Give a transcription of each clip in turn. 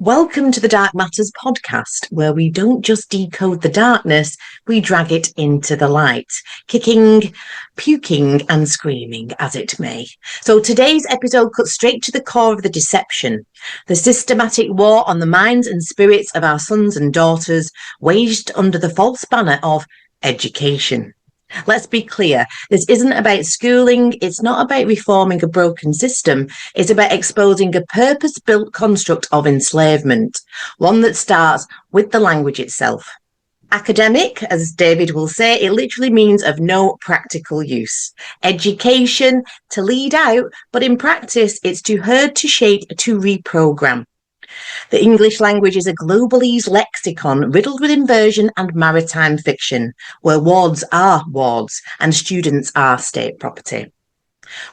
Welcome to the Dark Matters podcast, where we don't just decode the darkness, we drag it into the light, kicking, puking, and screaming as it may. So today's episode cuts straight to the core of the deception, the systematic war on the minds and spirits of our sons and daughters, waged under the false banner of education. Let's be clear, this isn't about schooling, it's not about reforming a broken system, it's about exposing a purpose-built construct of enslavement, one that starts with the language itself. Academic, as David will say, it literally means of no practical use. Education, to lead out, but in practice, it's to herd, to shape, to reprogram. The English language is a globalese lexicon riddled with inversion and maritime fiction, where wards are wards and students are state property.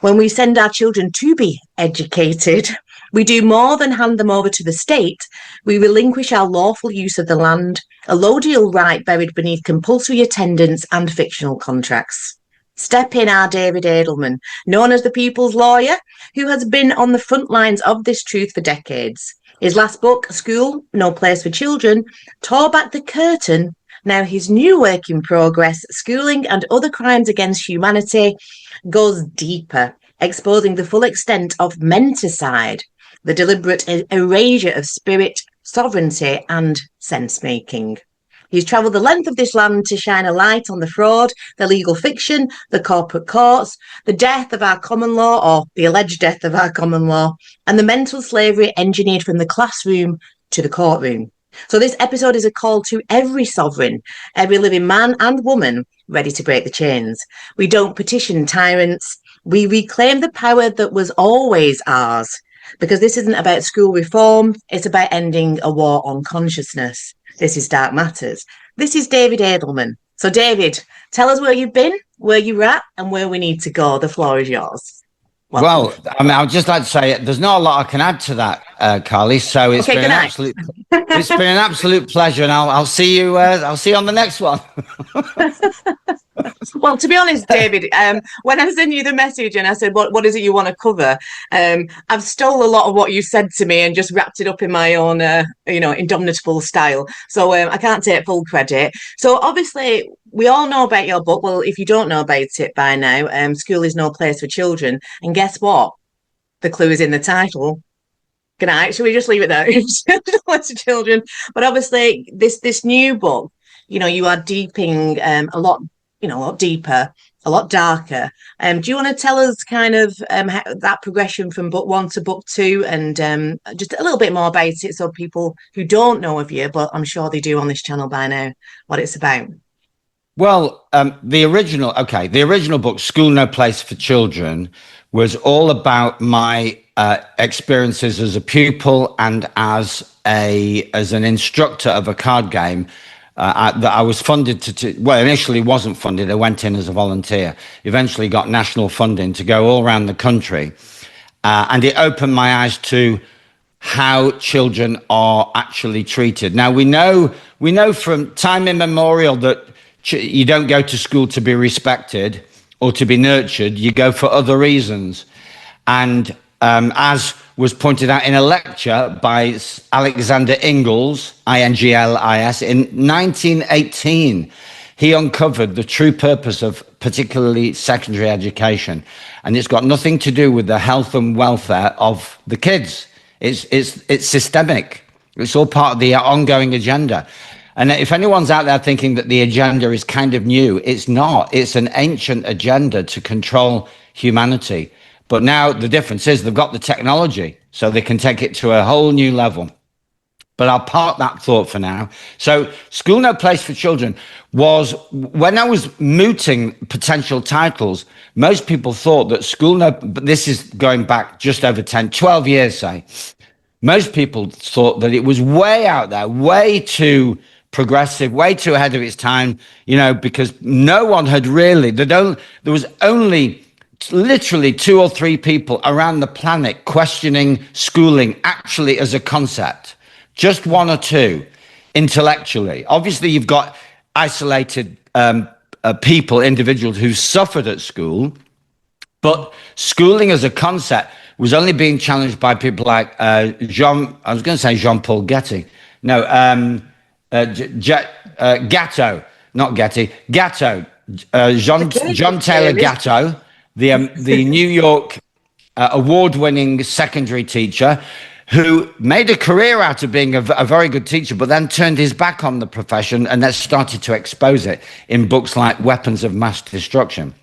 When we send our children to be educated, we do more than hand them over to the state. We relinquish our lawful use of the land, a allodial right buried beneath compulsory attendance and fictional contracts. Step in our David Adelman, known as the people's lawyer, who has been on the front lines of this truth for decades. His last book, School, No Place for Children, tore back the curtain. Now his new work in progress, Schooling and Other Crimes Against Humanity, goes deeper, exposing the full extent of menticide, the deliberate erasure of spirit, sovereignty and sense-making. He's travelled the length of this land to shine a light on the fraud, the legal fiction, the corporate courts, the death of our common law, or the alleged death of our common law, and the mental slavery engineered from the classroom to the courtroom. So this episode is a call to every sovereign, every living man and woman ready to break the chains. We don't petition tyrants. We reclaim the power that was always ours, because this isn't about school reform. It's about ending a war on consciousness. This is Dark Matters. This is David Adelman. So, David, tell us where you've been, where you're at, and where we need to go. The floor is yours. Well, I mean, I'd just like to say there's not a lot I can add to that, Carly. So it's been an absolute pleasure, and I'll see you. I'll see you on the next one. Well, to be honest, David, when I sent you the message and I said, what is it you want to cover? I've stole a lot of what you said to me and just wrapped it up in my own, indomitable style. So I can't take full credit. So obviously, we all know about your book. Well, if you don't know about it by now, School is No Place for Children. And guess what? The clue is in the title. Good night. Should we just leave it there? No Place for Children. But obviously, this new book, you are deeping a lot deeper, a lot darker. Do you want to tell us kind of how that progression from book one to book two, and just a little bit more about it, so people who don't know of you, but I'm sure they do on this channel by now, what it's about? Well, the original book, School No Place for Children, was all about my experiences as a pupil and as an instructor of a card game. That I was funded initially wasn't funded. I went in as a volunteer, eventually got national funding to go all around the country. And it opened my eyes to how children are actually treated. Now, we know from time immemorial that you don't go to school to be respected or to be nurtured. You go for other reasons. And as was pointed out in a lecture by Alexander Ingalls, Inglis, in 1918, he uncovered the true purpose of particularly secondary education. And it's got nothing to do with the health and welfare of the kids. It's systemic. It's all part of the ongoing agenda. And if anyone's out there thinking that the agenda is kind of new, it's not. It's an ancient agenda to control humanity. But now the difference is they've got the technology, so they can take it to a whole new level. But I'll park that thought for now. So School No Place for Children was, when I was mooting potential titles, most people thought that but this is going back just over 12 years, say. Most people thought that it was way out there, way too progressive, way too ahead of its time, because no one had really, there was only literally 2 or 3 people around the planet questioning schooling actually as a concept. Just 1 or 2 intellectually. Obviously, you've got isolated individuals who suffered at school, but schooling as a concept was only being challenged by people like Jean-Paul Getty. No, Gatto, not Getty, Gatto, Okay, John good Taylor series. Gatto, the New York award-winning secondary teacher who made a career out of being a very good teacher, but then turned his back on the profession and then started to expose it in books like Weapons of Mass Destruction.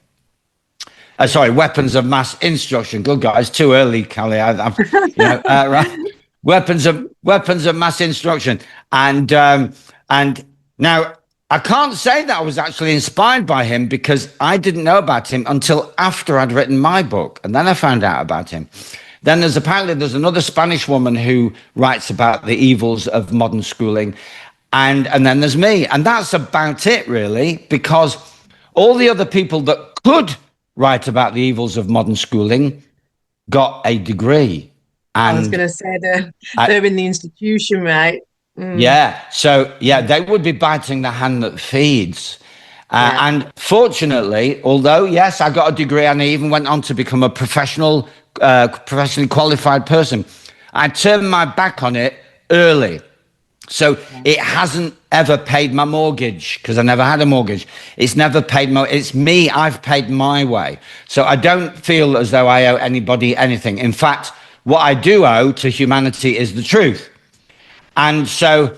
Weapons of Mass Instruction. Good guys, too early, Callie. Right. Weapons of Mass Instruction, and now I can't say that I was actually inspired by him because I didn't know about him until after I'd written my book, and then I found out about him. Then there's another Spanish woman who writes about the evils of modern schooling, and then there's me, and that's about it really, because all the other people that could write about the evils of modern schooling got a degree. I was going to say they're in the institution, right? Yeah. So, they would be biting the hand that feeds. And fortunately, although, yes, I got a degree and I even went on to become a professionally qualified person, I turned my back on it early. So it hasn't ever paid my mortgage because I never had a mortgage. It's never paid it's me. I've paid my way. So I don't feel as though I owe anybody anything. In fact, what I do owe to humanity is the truth. And so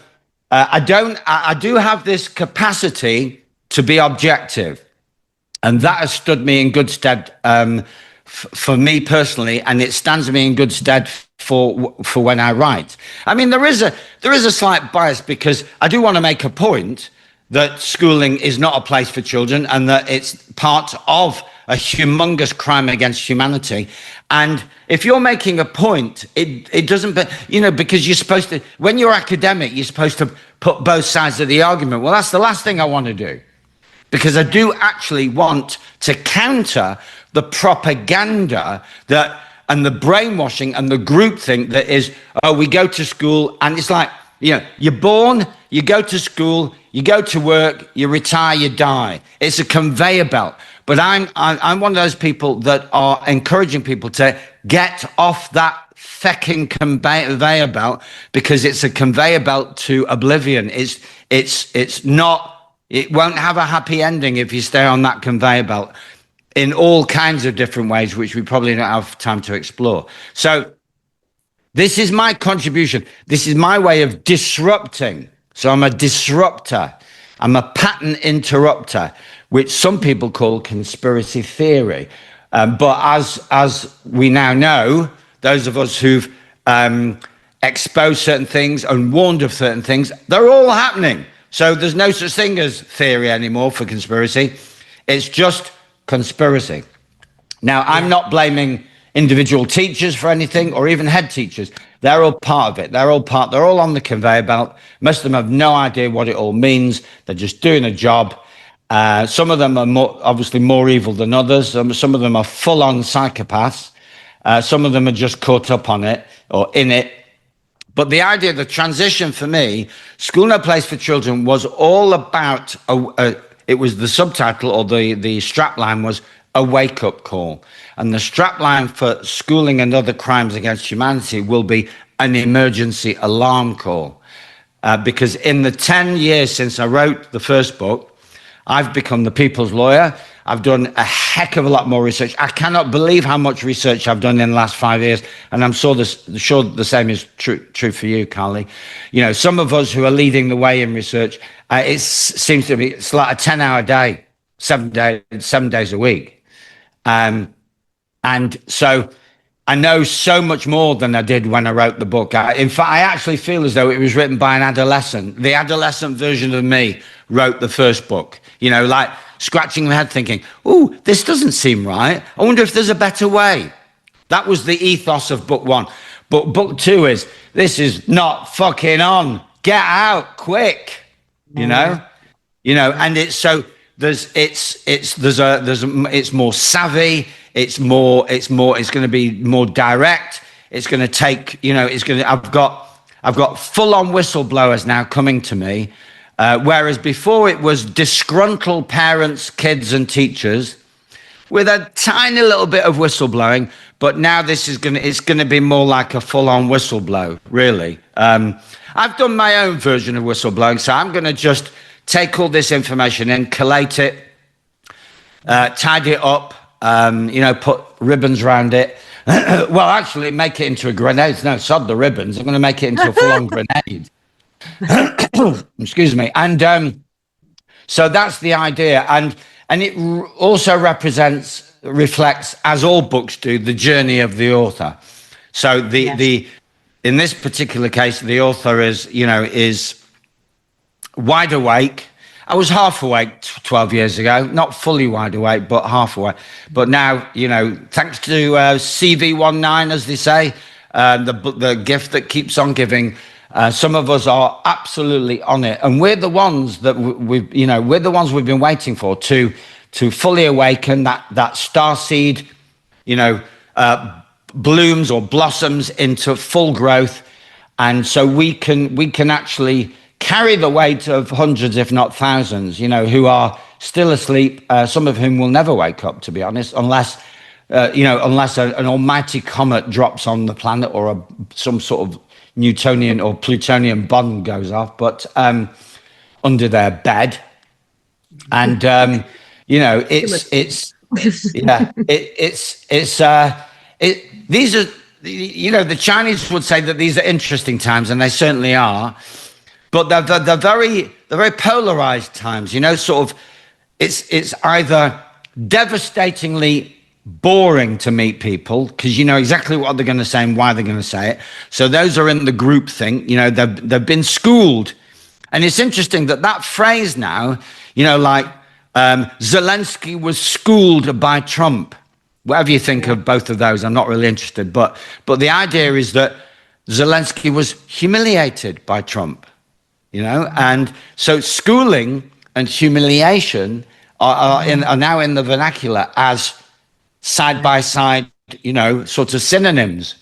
I do have this capacity to be objective. And that has stood me in good stead for me personally, and it stands me in good stead for when I write. I mean, there is a slight bias because I do want to make a point that schooling is not a place for children and that it's part of a humongous crime against humanity. And if you're making a point, it doesn't, because you're supposed to, when you're academic, you're supposed to put both sides of the argument. Well, that's the last thing I want to do, because I do actually want to counter the propaganda and the brainwashing and the groupthink that is, we go to school and it's like, you're born, you go to school, you go to work, you retire, you die. It's a conveyor belt. But I'm one of those people that are encouraging people to get off that fecking conveyor belt, because it's a conveyor belt to oblivion. It's not, it won't have a happy ending if you stay on that conveyor belt in all kinds of different ways, which we probably don't have time to explore. So this is my contribution. This is my way of disrupting. So I'm a disruptor. I'm a pattern interrupter, which some people call conspiracy theory. But as we now know, those of us who've exposed certain things and warned of certain things, they're all happening. So there's no such thing as theory anymore for conspiracy. It's just conspiracy. Now, I'm not blaming individual teachers for anything, or even head teachers. They're all part of it. They're all on the conveyor belt. Most of them have no idea what it all means. They're just doing a job. Some of them are obviously more evil than others. Some of them are full-on psychopaths. Some of them are just caught up on it or in it. But the idea, the transition for me, School No Place for Children, was all about, it was the subtitle, or the strapline was a wake-up call. And the strapline for schooling and other crimes against humanity will be an emergency alarm call. Because in the 10 years since I wrote the first book, I've become the people's lawyer. I've done a heck of a lot more research. I cannot believe how much research I've done in the last 5 years. And I'm sure the same is true for you, Carly. Some of us who are leading the way in research, it seems to me it's like a 10-hour day, 7 days a week. And so I know so much more than I did when I wrote the book. In fact, I actually feel as though it was written by an adolescent. The adolescent version of me wrote the first book, like scratching my head thinking, "Ooh, this doesn't seem right. I wonder if there's a better way." That was the ethos of book one. But book two is, this is not fucking on. Get out quick, and it's so it's more savvy. It's going to be more direct. It's going to take, I've got full on whistleblowers now coming to me. Whereas before it was disgruntled parents, kids and teachers with a tiny little bit of whistleblowing. But now it's gonna be more like a full-on whistleblow, really. I've done my own version of whistleblowing, so I'm gonna just take all this information and collate it, tidy it up, put ribbons around it. Well, actually, make it into a grenade. No, sod the ribbons. I'm going to make it into a full-on grenade. Excuse me. And so that's the idea. And it also reflects, as all books do, the journey of the author. So in this particular case, the author is wide awake. I was half awake 12 years ago, not fully wide awake, but half awake. But now, thanks to CV19, as they say, the gift that keeps on giving, some of us are absolutely on it. And we're the ones that we're the ones we've been waiting for to fully awaken, that starseed, blooms or blossoms into full growth. And so we can actually carry the weight of hundreds, if not thousands, who are still asleep, some of whom will never wake up, to be honest, unless an almighty comet drops on the planet or some sort of Newtonian or Plutonian bomb goes off, but under their bed. And, these are, the Chinese would say that these are interesting times, and they certainly are. But they're very polarized times, sort of. It's either devastatingly boring to meet people because you know exactly what they're going to say and why they're going to say it. So those are in the group thing, they've been schooled. And it's interesting that phrase now, like Zelensky was schooled by Trump. Whatever you think of both of those, I'm not really interested. But the idea is that Zelensky was humiliated by Trump. And so schooling and humiliation are now in the vernacular as side by side, sort of synonyms.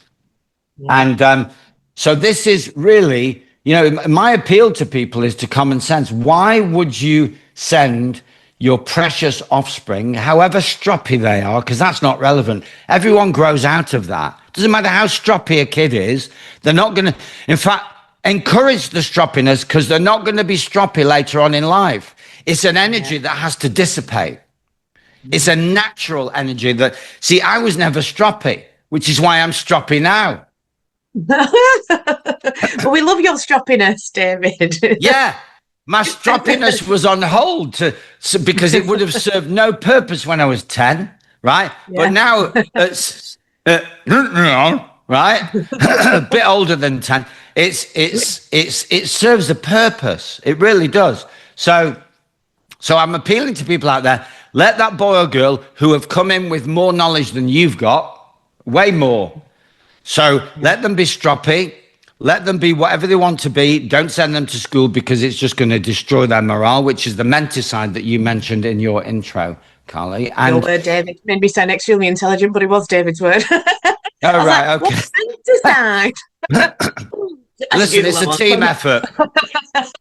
And so this is really, my appeal to people is to common sense. Why would you send your precious offspring, however stroppy they are, because that's not relevant. Everyone grows out of that. Doesn't matter how stroppy a kid is, they're not going to, in fact, encourage the stroppiness because they're not going to be stroppy later on in life. It's an energy that has to dissipate. It's a natural energy see, I was never stroppy, which is why I'm stroppy now. Well, we love your stroppiness, David. Yeah, my stroppiness was on hold because it would have served no purpose when I was 10, right? Yeah. But now it's, right? A bit older than 10. It serves a purpose. It really does. So I'm appealing to people out there. Let that boy or girl who have come in with more knowledge than you've got, way more. So let them be stroppy. Let them be whatever they want to be. Don't send them to school because it's just going to destroy their morale, which is the menticide that you mentioned in your intro, Carly. And your word, David, made me sound extremely intelligent, but it was David's word. Oh, right, okay. What's menticide? Listen, it's a team effort.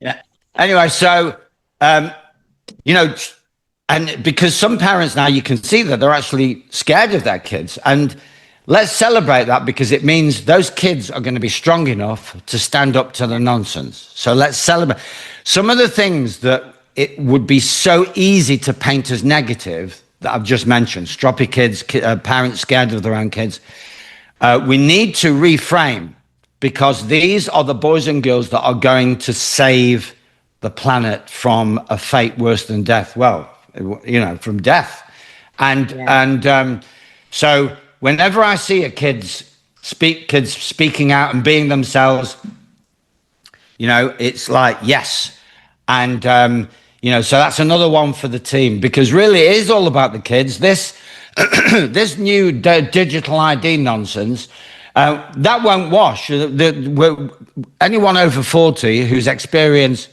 Yeah. Anyway, so, and because some parents now, you can see that they're actually scared of their kids. And let's celebrate that because it means those kids are going to be strong enough to stand up to the nonsense. So let's celebrate. Some of the things that it would be so easy to paint as negative that I've just mentioned, stroppy kids, parents scared of their own kids, we need to reframe because these are the boys and girls that are going to save the planet from a fate worse than death. Well, from death. And so whenever I see kids speaking out and being themselves, it's like, yes. And, so that's another one for the team because really it is all about the kids. This new digital ID nonsense, that won't wash. Anyone over 40 who's experienced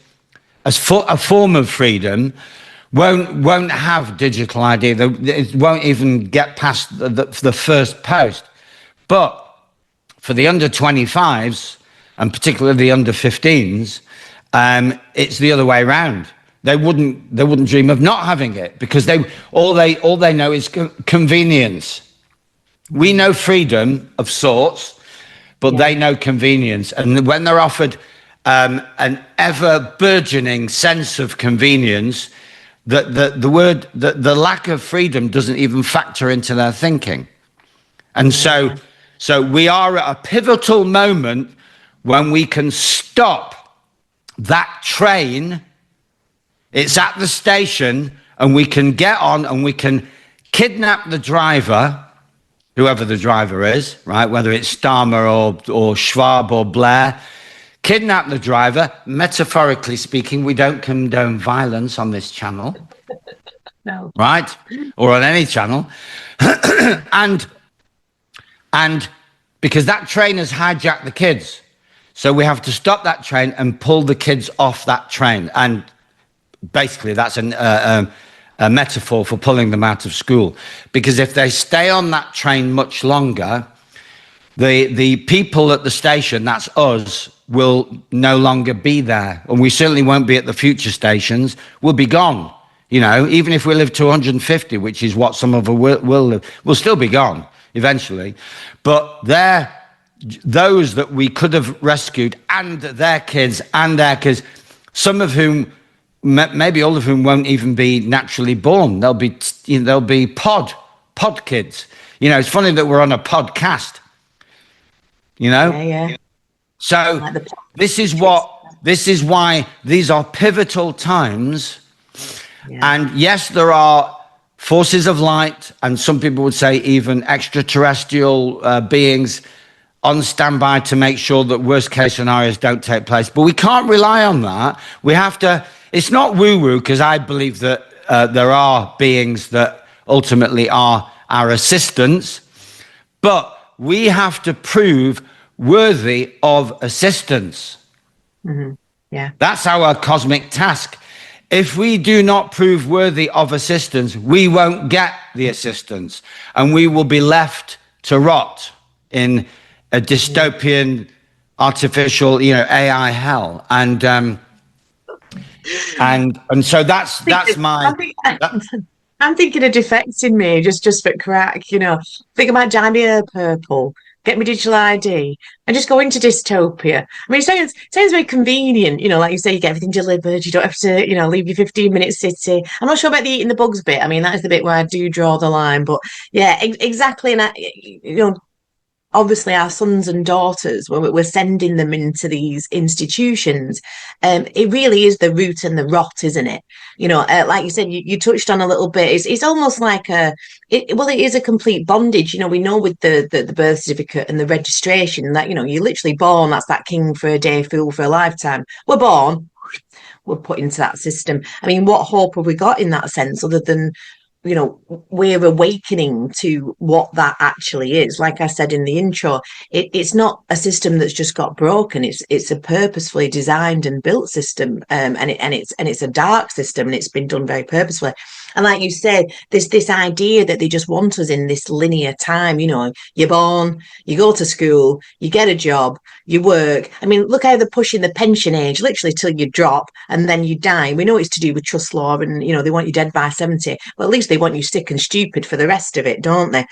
a form of freedom won't have digital ID. It won't even get past the first post. But for the under 25s, and particularly the under 15s, it's the other way around. they wouldn't dream of not having it, because all they know is convenience. We know freedom of sorts, but they know convenience. And when they're offered an ever burgeoning sense of convenience, the lack of freedom doesn't even factor into their thinking. And so we are at a pivotal moment when we can stop that train. It's at the station, and we can get on and we can kidnap the driver, whoever the driver is, right? Whether it's Starmer or Schwab or Blair. Kidnap the driver. Metaphorically speaking, we don't condone violence on this channel. No. Right? Or on any channel. and because that train has hijacked the kids. So we have to stop that train and pull the kids off that train. And basically that's a metaphor for pulling them out of school. Because if they stay on that train much longer, the people at the station, that's us, will no longer be there. And we certainly won't be at the future stations. We'll be gone. You know, even if we live to 150, which is what some of us will live, we'll still be gone eventually. But those that we could have rescued, and their kids, some of whom, maybe all of whom, won't even be naturally born. They'll be pod kids. You know, it's funny that we're on a podcast. You know? Yeah. So Like this is why these are pivotal times. Yeah. And yes, there are forces of light, and some people would say even extraterrestrial beings on standby to make sure that worst case scenarios don't take place. But we can't rely on that. We have to, it's not woo-woo, because I believe that there are beings that ultimately are our assistants, but we have to prove worthy of assistance. Mm-hmm. Yeah. That's our cosmic task. If we do not prove worthy of assistance, we won't get the assistance, and we will be left to rot in a dystopian, artificial, AI hell. And so that's my. I'm thinking of defecting me just for crack, Think about dye me hair purple, get me digital ID, and just go into dystopia. I mean, it sounds very convenient, like you say, you get everything delivered, you don't have to, leave your 15-minute city. I'm not sure about the eating the bugs bit. I mean, that is the bit where I do draw the line, but yeah, exactly. And obviously our sons and daughters, when we're sending them into these institutions, it really is the root and the rot, isn't it? Like you said, you touched on a little bit. It's almost like it is a complete bondage. We know with the birth certificate and the registration that, you're literally born. That's that king for a day, fool for a lifetime. We're born, we're put into that system. I mean, what hope have we got in that sense, other than we're awakening to what that actually is? Like I said in the intro, it's not a system that's just got broken. It's a purposefully designed and built system, and it's a dark system, and it's been done very purposefully. And like you said, this idea that they just want us in this linear time. You're born, you go to school, you get a job, you work. I mean, look how they're pushing the pension age literally till you drop and then you die. We know it's to do with trust law, and they want you dead by 70, but at least they want you sick and stupid for the rest of it, don't they?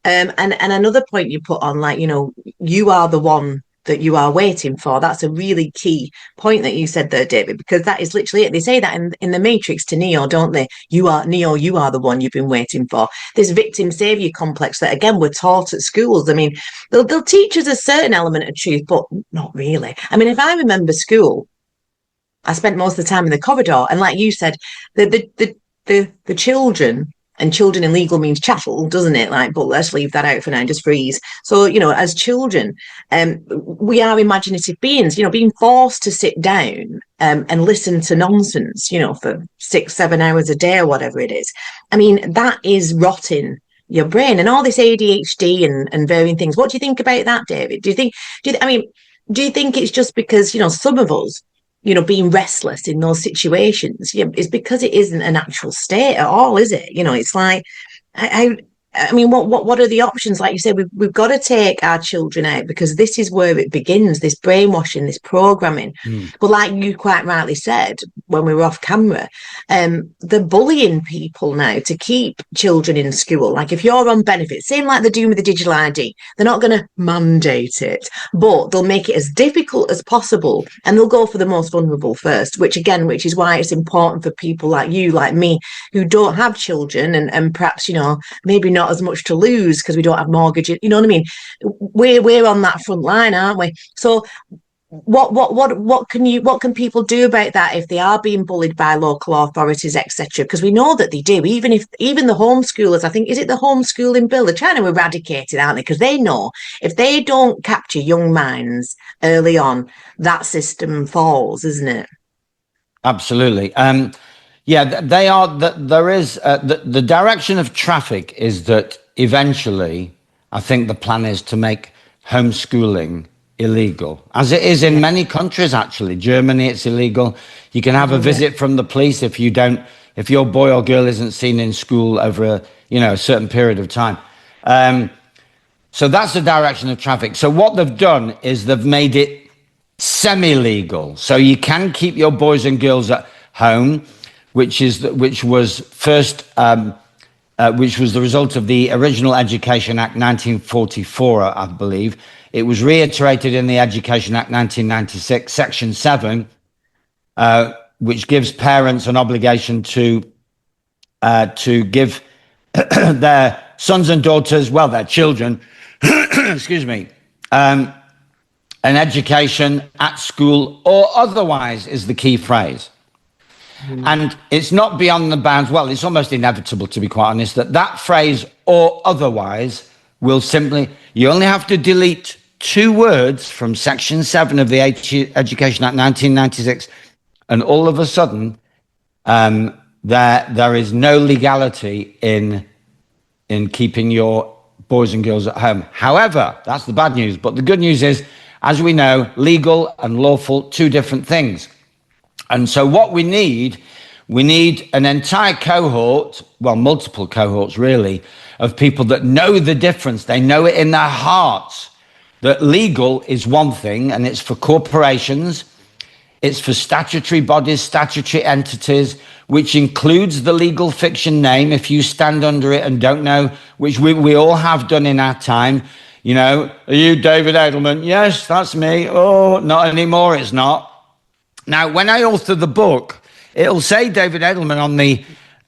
And another point you put on, like, you are the one that you are waiting for. That's a really key point that you said there, David, because that is literally it. They say that in the Matrix to Neo, don't they? You are Neo, you are the one you've been waiting for. This victim savior complex that, again, we're taught at schools. I mean, they'll teach us a certain element of truth, but not really. I mean, if I remember school, I spent most of the time in the corridor, and like you said, the children. And children in legal means chattel, doesn't it? But let's leave that out for now, just freeze. So, as children, we are imaginative beings, being forced to sit down and listen to nonsense, for 6-7 hours a day or whatever it is. I mean, that is rotting your brain, and all this ADHD and varying things. What do you think about that, David? Do you think it's just because, some of us, being restless in those situations, it's because it isn't a natural state at all, is it? It's like, I mean, what are the options? Like you said, we've got to take our children out, because this is where it begins, this brainwashing, this programming. Mm. But like you quite rightly said when we were off camera, they're bullying people now to keep children in school. Like if you're on benefits, same like they're doing with the digital ID, they're not going to mandate it, but they'll make it as difficult as possible, and they'll go for the most vulnerable first. Which is why it's important for people like you, like me, who don't have children, and perhaps, maybe not as much to lose because we don't have mortgages. You know what I mean? We're on that front line, aren't we? So what can people do about that if they are being bullied by local authorities, etc.? Because we know that they do. Even the homeschoolers, I think, is it the homeschooling bill? They're trying to eradicate it, aren't they? Because they know if they don't capture young minds early on, that system falls, isn't it? Absolutely. Yeah, they are. There is the direction of traffic is that eventually, I think the plan is to make homeschooling illegal, as it is in Yeah. many countries. Actually, Germany, it's illegal. You can have a Yeah. visit from the police if your boy or girl isn't seen in school over a certain period of time. So that's the direction of traffic. So what they've done is they've made it semi-legal, so you can keep your boys and girls at home, which was the result of the original Education Act 1944, I believe. It was reiterated in the Education Act 1996, Section 7, which gives parents an obligation to give their sons and daughters, well, their children, excuse me, an education at school or otherwise is the key phrase. And it's not beyond the bounds. Well, it's almost inevitable, to be quite honest, that phrase or otherwise will simply, you only have to delete 2 words from Section 7 of the Education Act 1996, and all of a sudden, there is no legality in keeping your boys and girls at home. However, that's the bad news. But the good news is, as we know, legal and lawful, 2 different things. And so what we need an entire cohort, well, multiple cohorts really, of people that know the difference. They know it in their hearts that legal is one thing, and it's for corporations, it's for statutory bodies, statutory entities, which includes the legal fiction name, if you stand under it and don't know, which we all have done in our time. Are you David Adelman? Yes, that's me. Oh, not anymore, it's not. Now, when I author the book, it'll say David Adelman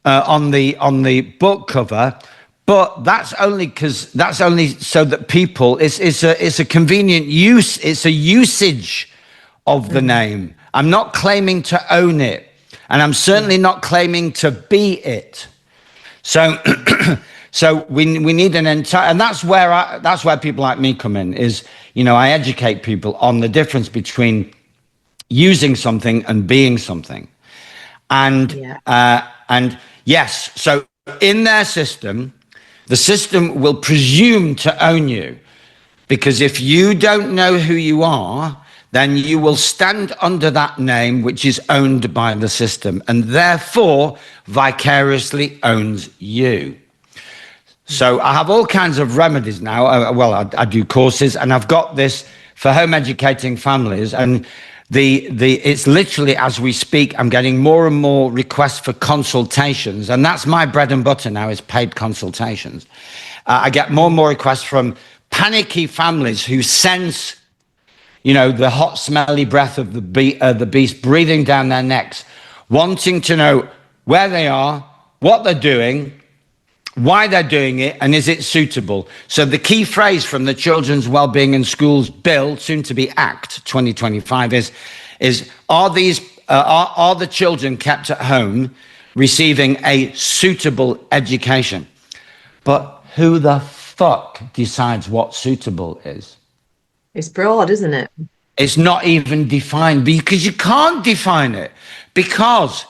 on the book cover, but that's only so that people, it's a convenient use, it's a usage of the name. I'm not claiming to own it, and I'm certainly not claiming to be it. So so we need an entire, and that's where people like me come in, is I educate people on the difference between using something and being something. And and yes, so in their system, the system will presume to own you, because if you don't know who you are, then you will stand under that name, which is owned by the system, and therefore vicariously owns you. So I have all kinds of remedies now. I do courses, and I've got this for home educating families, and it's literally, as we speak, I'm getting more and more requests for consultations, and that's my bread and butter now, is paid consultations. I get more and more requests from panicky families who sense, the hot, smelly breath of the beast breathing down their necks, wanting to know where they are, what they're doing, why they're doing it, and is it suitable. So the key phrase from the Children's Wellbeing in Schools Bill, soon to be Act 2025, is are the children kept at home receiving a suitable education? But who the fuck decides what suitable is? It's broad, isn't it? It's not even defined, because you can't define it, because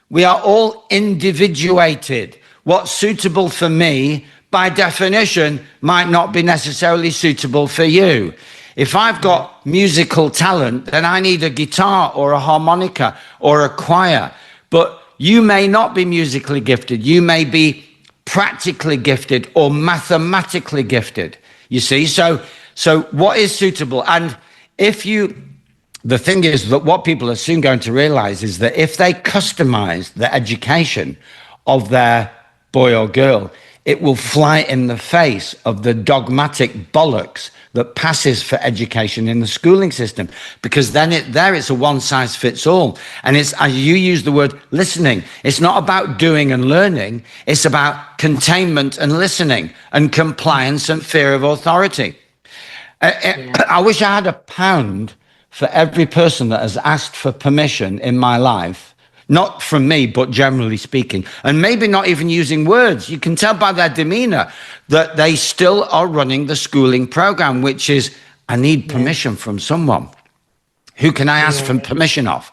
we are all individuated. What's suitable for me, by definition, might not be necessarily suitable for you. If I've got musical talent, then I need a guitar or a harmonica or a choir. But you may not be musically gifted. You may be practically gifted or mathematically gifted. You see, so what is suitable? And if you, the thing is that what people are soon going to realize is that if they customize the education of their boy or girl, it will fly in the face of the dogmatic bollocks that passes for education in the schooling system, because then it's a one size fits all. And it's, as you use the word, listening. It's not about doing and learning. It's about containment and listening and compliance and fear of authority. I wish I had £1 for every person that has asked for permission in my life, not from me, but generally speaking, and maybe not even using words. You can tell by their demeanor that they still are running the schooling program, which is, I need permission from someone. Who can I ask for permission of?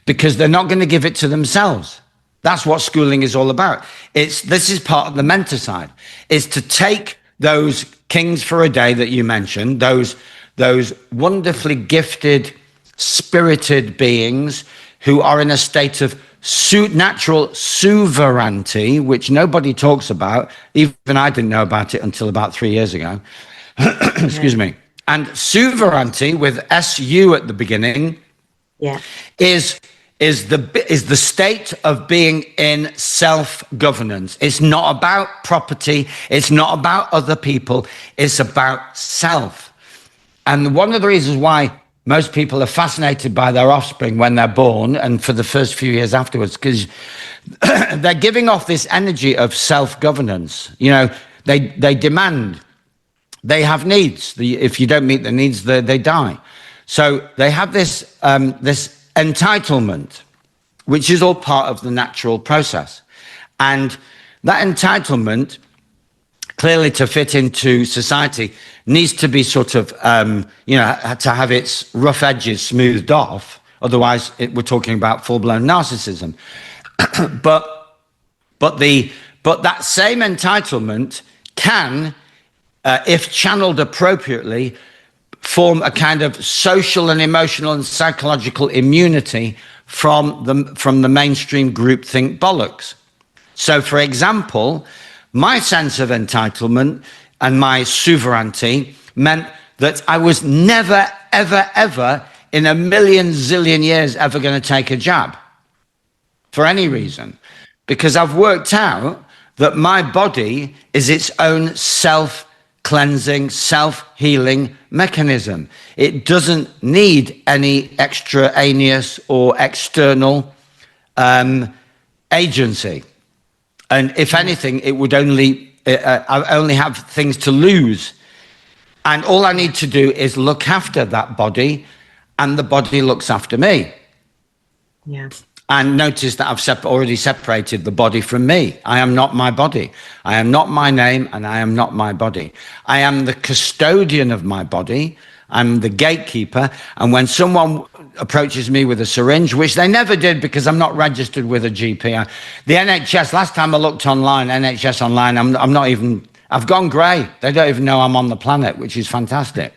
Because they're not going to give it to themselves. That's what schooling is all about. This is part of the Menticide, is to take those kings for a day that you mentioned, those wonderfully gifted, spirited beings who are in a state of natural sovereignty, which nobody talks about. Even I didn't know about it until about 3 years ago. Excuse me. And sovereignty with SU at the beginning is the state of being in self-governance. It's not about property. It's not about other people. It's about self. And one of the reasons why most people are fascinated by their offspring when they're born and for the first few years afterwards, because they're giving off this energy of self-governance. You know, they demand, they have needs. If you don't meet the needs, they die. So they have this entitlement, which is all part of the natural process. And that entitlement, clearly to fit into society, needs to be sort of, to have its rough edges smoothed off. Otherwise, we're talking about full-blown narcissism. but that same entitlement can, if channeled appropriately, form a kind of social and emotional and psychological immunity from the mainstream groupthink bollocks. So, for example, my sense of entitlement and my sovereignty meant that I was never, ever, ever in a million zillion years ever going to take a jab for any reason, because I've worked out that my body is its own self-cleansing, self-healing mechanism. It doesn't need any extraneous or external agency. And if anything, it would I only have things to lose. And all I need to do is look after that body, and the body looks after me. Yeah. And notice that I've already separated the body from me. I am not my body. I am not my name, and I am not my body. I am the custodian of my body. I'm the gatekeeper. And when someone approaches me with a syringe, which they never did because I'm not registered with a GP. The NHS, last time I looked online, NHS online, I'm not even, I've gone grey. They don't even know I'm on the planet, which is fantastic.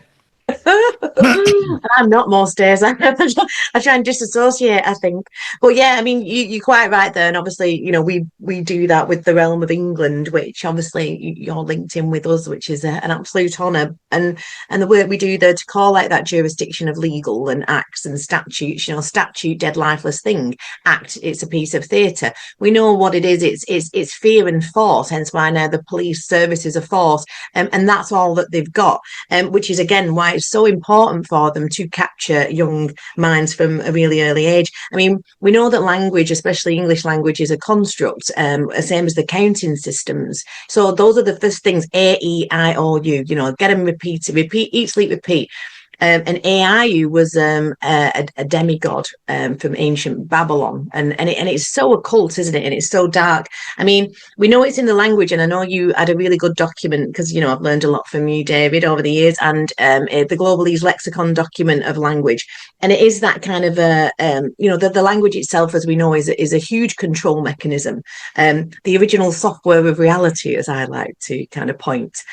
I'm not most days. I try and disassociate, I think. But yeah, I mean, you're quite right there. And obviously, you know, we do that with the realm of England, which obviously you're linked in with us, which is an absolute honour. And the work we do there to call out that jurisdiction of legal and acts and statutes, you know, statute, dead, lifeless thing. Act, it's a piece of theatre. We know what it is. It's fear and force. Hence why now the police services are force. And that's all that they've got. Which is, again, why it's so important for them to capture young minds from a really early age. I mean, we know that language, especially English language, is a construct, same as the counting systems. So those are the first things: A, E, I, O, U. You know, get them repeated, repeat, eat, sleep, repeat. And AIU was a demigod from ancient Babylon, and it's so occult, isn't it? And it's so dark. I mean, we know it's in the language, and I know you had a really good document because you know I've learned a lot from you, David, over the years, and the Globalese Lexicon document of language, and it is that kind of the language itself, as we know, is a huge control mechanism, the original software of reality, as I like to kind of point.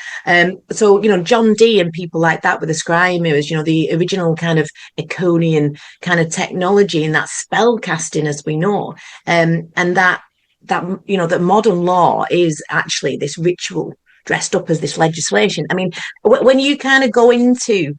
So you know, John Dee and people like that with the scry mirrors, you know, the original kind of Iconian kind of technology and that spell casting, as we know, and that that, you know, that modern law is actually this ritual dressed up as this legislation. I mean, when you kind of go into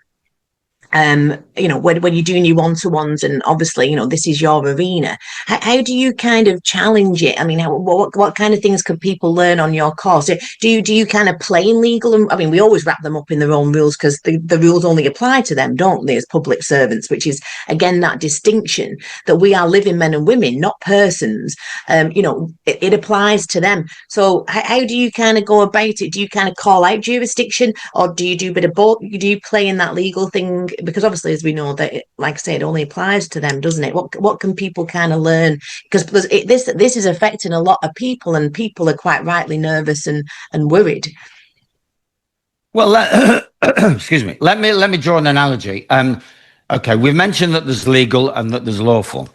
you know, when you're doing your one-to-ones, and obviously, you know, this is your arena, how do you kind of challenge it? I mean, what kind of things can people learn on your course? Do you kind of play in legal? And I mean, we always wrap them up in their own rules, because the rules only apply to them, don't they, as public servants, which is, again, that distinction that we are living men and women, not persons. You know, it applies to them. So how do you kind of go about it? Do you kind of call out jurisdiction, or do you do a bit of both? Do you play in that legal thing? Because obviously, as we know, that like I say, it only applies to them, doesn't it? What can people kind of learn? Because this is affecting a lot of people, and people are quite rightly nervous and worried. Well, excuse me. Let me draw an analogy. Okay, we've mentioned that there's legal and that there's lawful.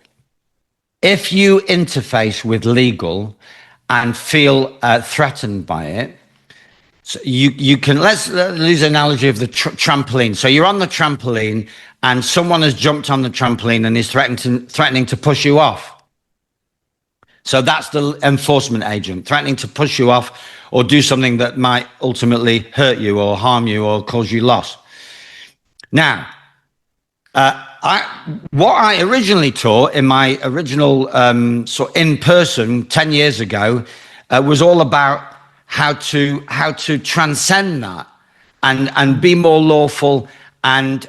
If you interface with legal and feel threatened by it, so you can, let's use an analogy of the trampoline. So you're on the trampoline and someone has jumped on the trampoline and is threatening to push you off. So that's the enforcement agent threatening to push you off or do something that might ultimately hurt you or harm you or cause you loss. Now, what I originally taught in my original sort of in-person 10 years ago was all about how to transcend that and be more lawful and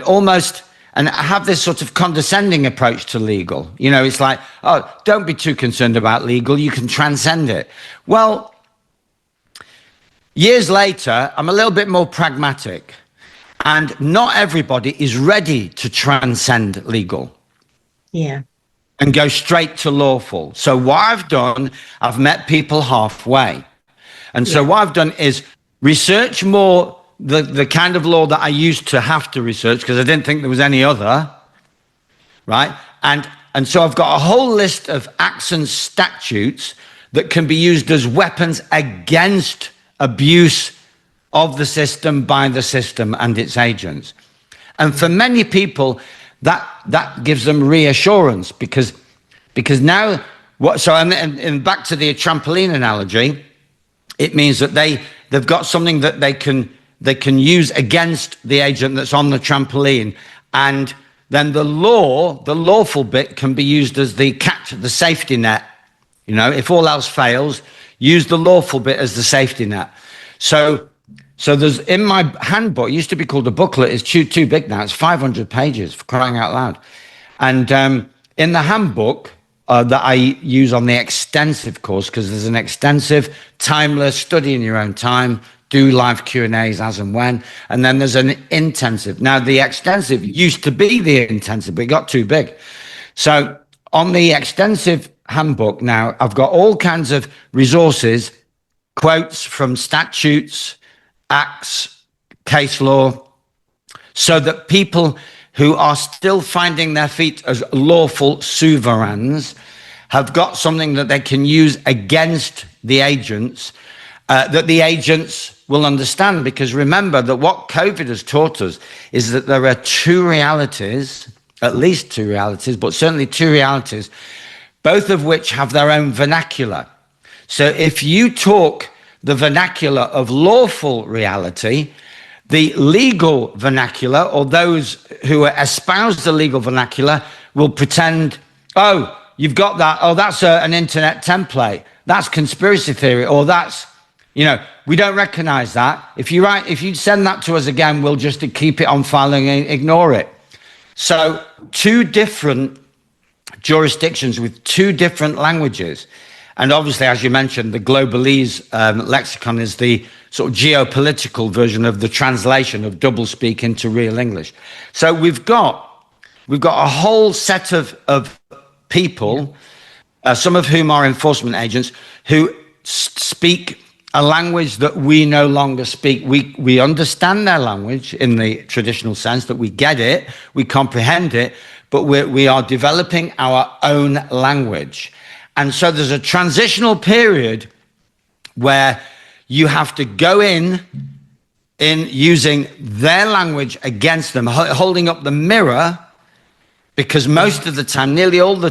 almost and have this sort of condescending approach to legal. You know, it's like, oh, don't be too concerned about legal, you can transcend it. Well, years later, I'm a little bit more pragmatic, and not everybody is ready to transcend legal. Yeah. And go straight to lawful. So what I've done, I've met people halfway. And so what I've done is research more the kind of law that I used to have to research, because I didn't think there was any other, right? And so I've got a whole list of acts and statutes that can be used as weapons against abuse of the system by the system and its agents. And for many people, that gives them reassurance, because now what? So and back to the trampoline analogy, it means that they've got something that they can use against the agent that's on the trampoline, and then the lawful bit can be used as the safety net. You know, if all else fails, use the lawful bit as the safety net. So there's, in my handbook, it used to be called a booklet, it's too big now, it's 500 pages, for crying out loud. And in the handbook that I use on the extensive course, because there's an extensive, timeless, study in your own time, do live Q&As as and when, and then there's an intensive. Now, the extensive used to be the intensive, but it got too big. So on the extensive handbook now, I've got all kinds of resources, quotes from statutes, acts, case law, so that people who are still finding their feet as lawful sovereigns have got something that they can use against the agents, that the agents will understand. Because remember that what COVID has taught us is that there are two realities, at least two realities, but certainly two realities, both of which have their own vernacular. So if you talk the vernacular of lawful reality, the legal vernacular, or those who espouse the legal vernacular, will pretend, oh, you've got that, oh, that's an internet template, that's conspiracy theory, or that's, you know, we don't recognize that. If you send that to us again, we'll just keep it on file and ignore it. So two different jurisdictions with two different languages. And obviously, as you mentioned, the globalese lexicon is the sort of geopolitical version of the translation of doublespeak into real English. So we've got a whole set of people, some of whom are enforcement agents, who speak a language that we no longer speak. We understand their language in the traditional sense, that we get it, we comprehend it, but we are developing our own language. And so there's a transitional period where you have to go in using their language against them, holding up the mirror, because most of the time, nearly all of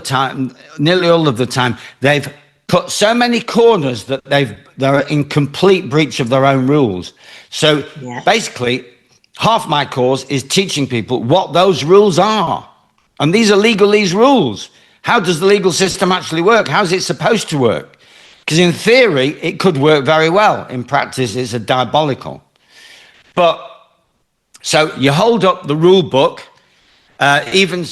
the time, they've cut so many corners that they're in complete breach of their own rules. So Yeah. basically, half my course is teaching people what those rules are. And these are legalese rules. How does the legal system actually work? How's it supposed to work? Because in theory, it could work very well. In practice, it's a diabolical. But so you hold up the rule book, even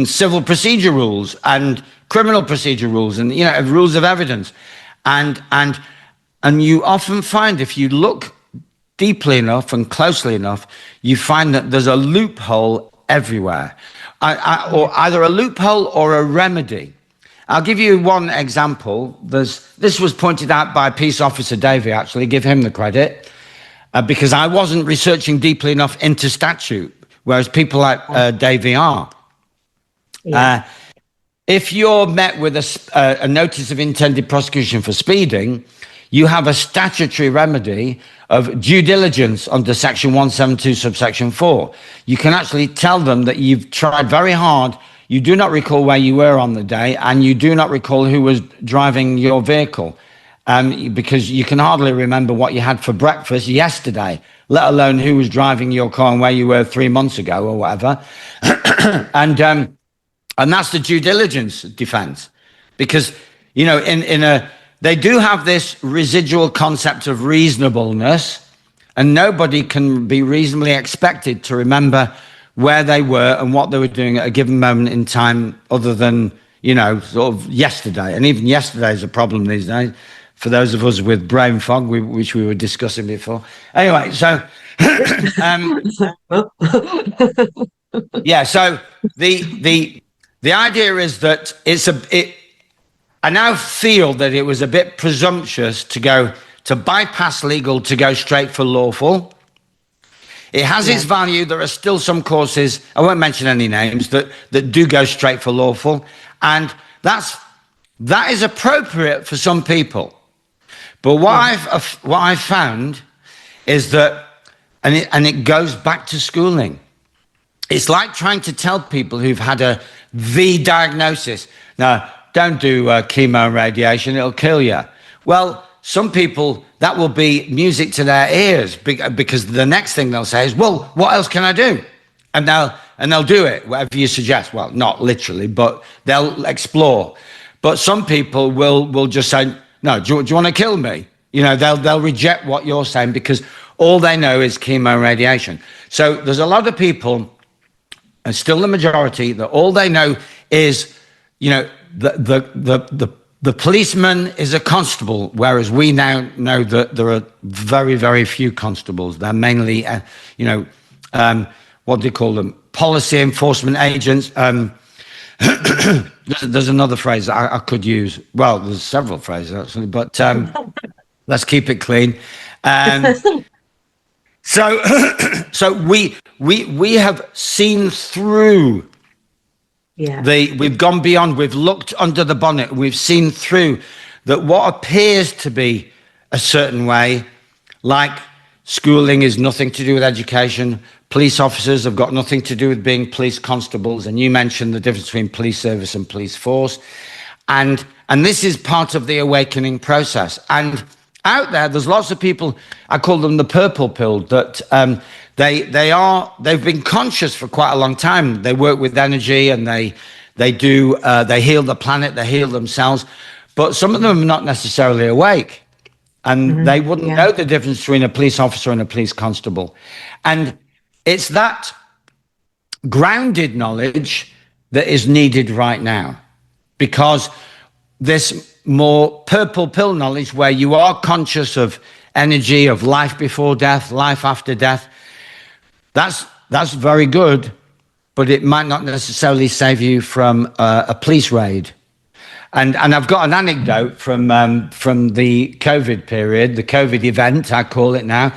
civil procedure rules and criminal procedure rules, and rules of evidence, and you often find, if you look deeply enough and closely enough, you find that there's a loophole everywhere, or either a loophole or a remedy. I'll give you one example. This was pointed out by Peace Officer David, actually, give him the credit, because I wasn't researching deeply enough into statute, whereas people like Davey are. Yeah. If you're met with a notice of intended prosecution for speeding, you have a statutory remedy of due diligence under section 172 subsection 4. You can actually tell them that you've tried very hard, you do not recall where you were on the day, and you do not recall who was driving your vehicle, because you can hardly remember what you had for breakfast yesterday, let alone who was driving your car and where you were 3 months ago or whatever. And that's the due diligence defense, because they do have this residual concept of reasonableness, and nobody can be reasonably expected to remember where they were and what they were doing at a given moment in time, other than sort of yesterday. And even yesterday is a problem these days for those of us with brain fog, which we were discussing before. Anyway, so yeah, so the idea is that I now feel that it was a bit presumptuous to bypass legal to go straight for lawful. It has its value. There are still some courses, I won't mention any names, that do go straight for lawful, and that is appropriate for some people. But what I've found is that, and it goes back to schooling. It's like trying to tell people who've had the diagnosis, no, don't do chemo and radiation, it'll kill you. Well, some people, that will be music to their ears, because the next thing they'll say is, well, what else can I do? And they'll do it, whatever you suggest. Well, not literally, but they'll explore. But some people will just say, no, do you want to kill me? They'll reject what you're saying because all they know is chemo and radiation. So there's a lot of people, and still the majority, that all they know is, the policeman is a constable, whereas we now know that there are very, very few constables. They're mainly, what do you call them? Policy enforcement agents. There's another phrase that I could use. Well, there's several phrases actually, but let's keep it clean. So we have seen through. Yeah. We've gone beyond, we've looked under the bonnet, we've seen through that what appears to be a certain way, like schooling is nothing to do with education, police officers have got nothing to do with being police constables, and you mentioned the difference between police service and police force, and this is part of the awakening process. And out there's lots of people, I call them the purple pill, that they've been conscious for quite a long time. They work with energy, and they heal the planet, they heal themselves, but some of them are not necessarily awake, and they wouldn't know the difference between a police officer and a police constable. And it's that grounded knowledge that is needed right now, because this more purple pill knowledge, where you are conscious of energy, of life before death, life after death, that's very good, but it might not necessarily save you from a police raid. And I've got an anecdote from the COVID period, the COVID event, I call it now.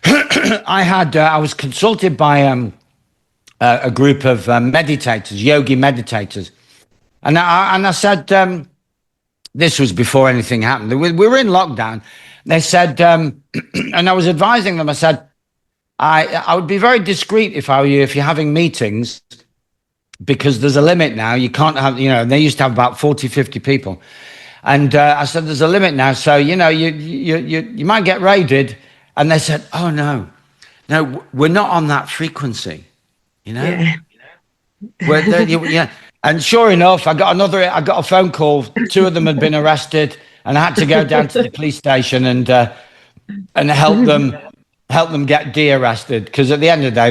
I was consulted by a group of meditators, yogi meditators, and I said, this was before anything happened. We were in lockdown. They said, and I was advising them. I said, I would be very discreet if I were you, if you're having meetings, because there's a limit now. You can't have, they used to have about 40, 50 people. And I said, there's a limit now. So, you might get raided. And they said, oh, no, we're not on that frequency, Yeah. We're there, yeah. And sure enough, I got a phone call. Two of them had been arrested, and I had to go down to the police station and help them get de-arrested, because at the end of the day,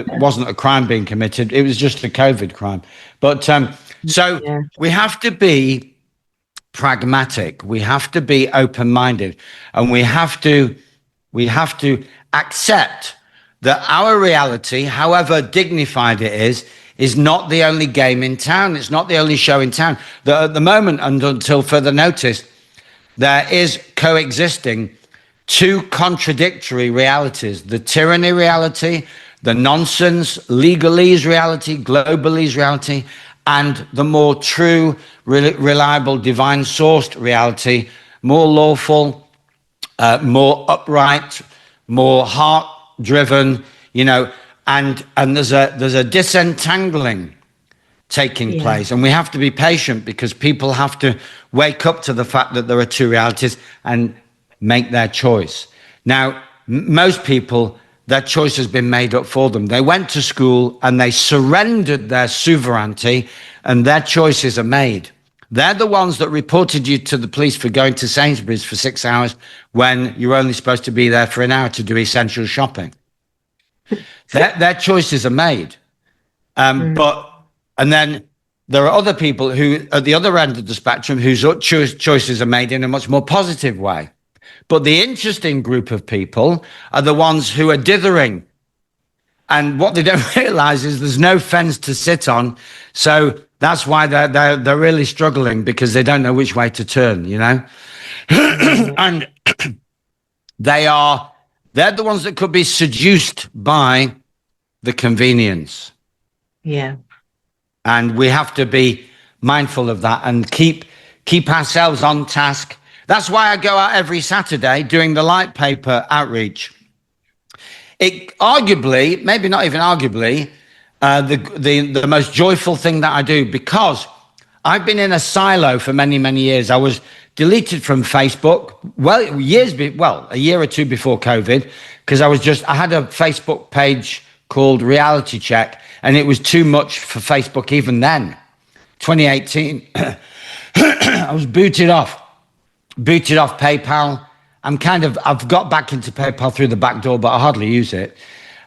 there wasn't a crime being committed. It was just a COVID crime. But so Yeah. we have to be pragmatic. We have to be open-minded, and we have to accept that our reality, however dignified it is not the only game in town. It's not the only show in town. That at the moment, and until further notice, there is coexisting two contradictory realities: the tyranny reality, the nonsense legalese reality, globalese reality, and the more true, reliable, divine sourced reality, more lawful, more upright, more heart driven, and there's a disentangling taking place, and we have to be patient, because people have to wake up to the fact that there are two realities and make their choice. Now, most people, their choice has been made up for them. They went to school and they surrendered their sovereignty, and their choices are made. They're the ones that reported you to the police for going to Sainsbury's for 6 hours when you're only supposed to be there for an hour to do essential shopping. Their choices are made. And then there are other people who, at the other end of the spectrum, whose choices are made in a much more positive way. But the interesting group of people are the ones who are dithering. And what they don't realize is there's no fence to sit on. So that's why they're really struggling, because they don't know which way to turn, And they're the ones that could be seduced by the convenience. Yeah. And we have to be mindful of that and keep ourselves on task. That's why I go out every Saturday doing the light paper outreach. It arguably, maybe not even arguably, the most joyful thing that I do, because I've been in a silo for many, many years. I was deleted from Facebook, a year or two before COVID, because I had a Facebook page called Reality Check, and it was too much for Facebook even then. 2018, I was booted off PayPal. I've got back into PayPal through the back door, but I hardly use it.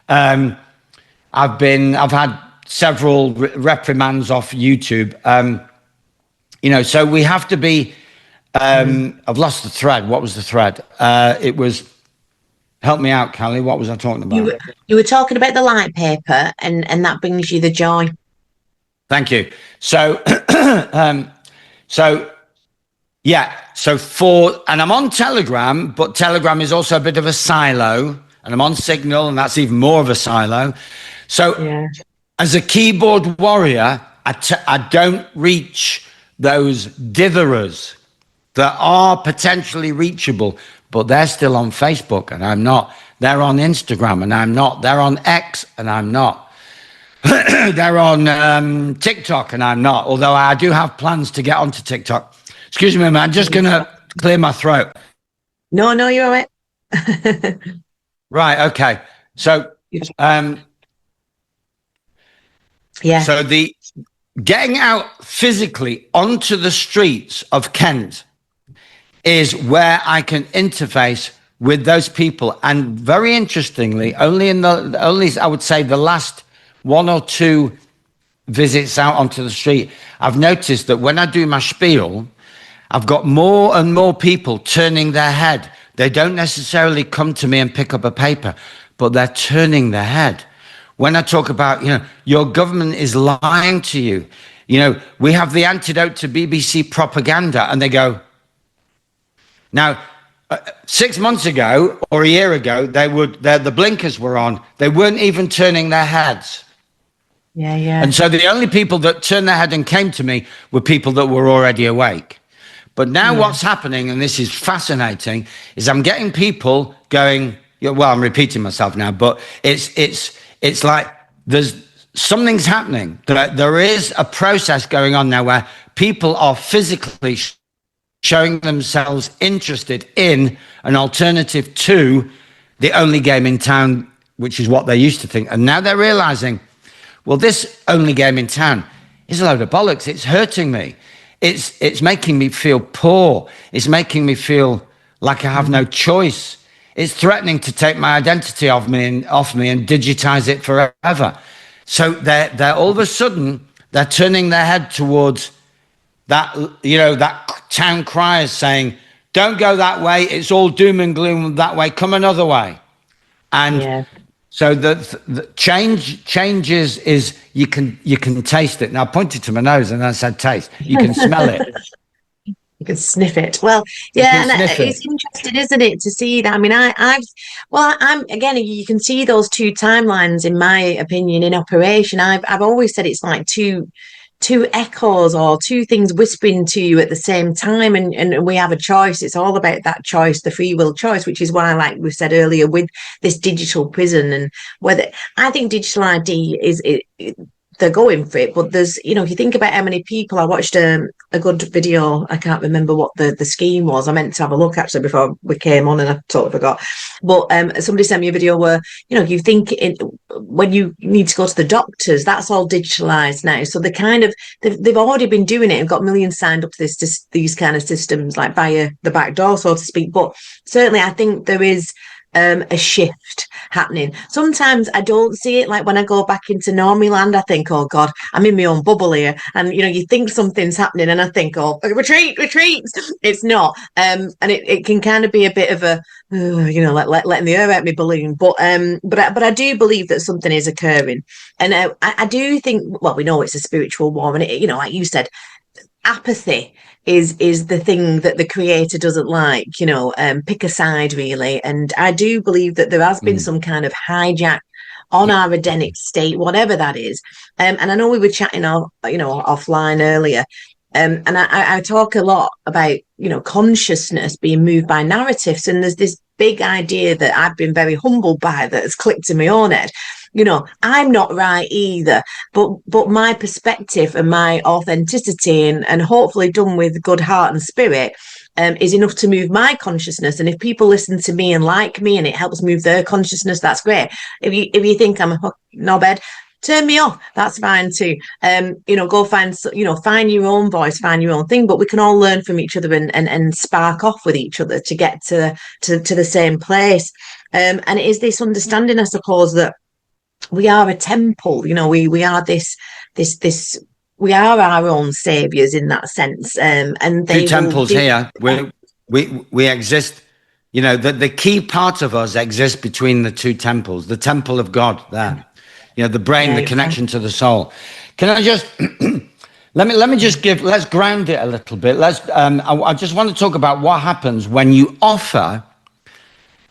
I've had several reprimands off YouTube. So we have to be, I've lost the thread. What was the thread? It was, help me out, Callie. What was I talking about? You were talking about the light paper, and that brings you the joy. Thank you. So, and I'm on Telegram, but Telegram is also a bit of a silo, and I'm on Signal, and that's even more of a silo. So as a keyboard warrior, I don't reach those ditherers that are potentially reachable, but they're still on Facebook and I'm not. They're on Instagram and I'm not. They're on X and I'm not. They're on TikTok and I'm not, although I do have plans to get onto TikTok. Excuse me, man, I'm just going to clear my throat. No, you're all right. Right, okay. So, so the getting out physically onto the streets of Kent is where I can interface with those people. And very interestingly, only I would say the last 1 or 2 visits out onto the street, I've noticed that when I do my spiel, I've got more and more people turning their head. They don't necessarily come to me and pick up a paper, but they're turning their head. When I talk about, your government is lying to you. We have the antidote to BBC propaganda, and they go. Now, 6 months ago or a year ago, the blinkers were on. They weren't even turning their heads. Yeah. And so the only people that turned their head and came to me were people that were already awake. But now what's happening, and this is fascinating, is I'm getting people going, well, I'm repeating myself now, but it's like there's something's happening. There is a process going on now where people are physically showing themselves interested in an alternative to the only game in town, which is what they used to think. And now they're realizing, well, this only game in town is a load of bollocks. It's hurting me. It's making me feel poor. It's making me feel like I have no choice. It's threatening to take my identity off me and digitize it forever. So they're all of a sudden, they're turning their head towards that, that town crier saying, don't go that way. It's all doom and gloom that way. Come another way. And so the change is you can taste it. Now I pointed to my nose and I said taste. You can smell it. You can sniff it. Well, yeah, and it's interesting, isn't it, to see that. I mean, I'm again. You can see those two timelines, in my opinion, in operation. I've always said it's like two echoes or two things whispering to you at the same time, and we have a choice. It's all about that choice, the free will choice, which is why, like we said earlier, with this digital prison, and whether I think digital ID is they're going for it, but there's, if you think about how many people, I watched a good video, I can't remember what the scheme was. I meant to have a look actually before we came on and I totally forgot. But somebody sent me a video where, you think when you need to go to the doctors, that's all digitalized now. So they've already been doing it and got millions signed up to these kind of systems, like via the back door, so to speak. But certainly I think there is a shift happening. Sometimes I don't see it. Like when I go back into normie land, I think, oh God, I'm in my own bubble here. And you think something's happening and I think, oh, retreat. It's not. And it can kind of be a bit of a, letting the air out my balloon. But I do believe that something is occurring. And I do think, well, we know it's a spiritual war, and like you said, apathy is the thing that the creator doesn't like, pick a side really. And I do believe that there has been some kind of hijack on our Edenic state, whatever that is. And I know we were chatting offline earlier. And I talk a lot about, consciousness being moved by narratives. And there's this big idea that I've been very humbled by that has clicked in my own head. I'm not right either, but my perspective and my authenticity and hopefully done with good heart and spirit is enough to move my consciousness. And if people listen to me and like me and it helps move their consciousness, that's great. If you think I'm a knobhead, turn me off, that's fine too. Go find your own voice, find your own thing, but we can all learn from each other and spark off with each other to get to the same place. And it is this understanding, I suppose, that we are a temple, we are this we are our own saviors in that sense. And they two temples here. We exist, the key part of us exists between the two temples, the temple of God there. The brain, the connection to the soul. Can I just let me just let's ground it a little bit. I just want to talk about what happens when you offer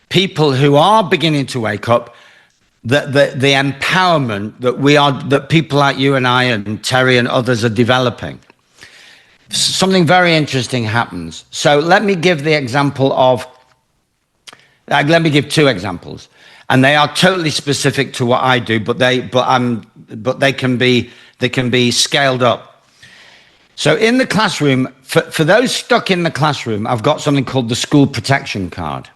people who are beginning to wake up the empowerment that people like you and I and Terry and others are developing. Something very interesting happens. So let me give the example of, let me give two examples, and they are totally specific to what I do, but they can be scaled up. So in the classroom, for those stuck in the classroom, I've got something called the school protection card.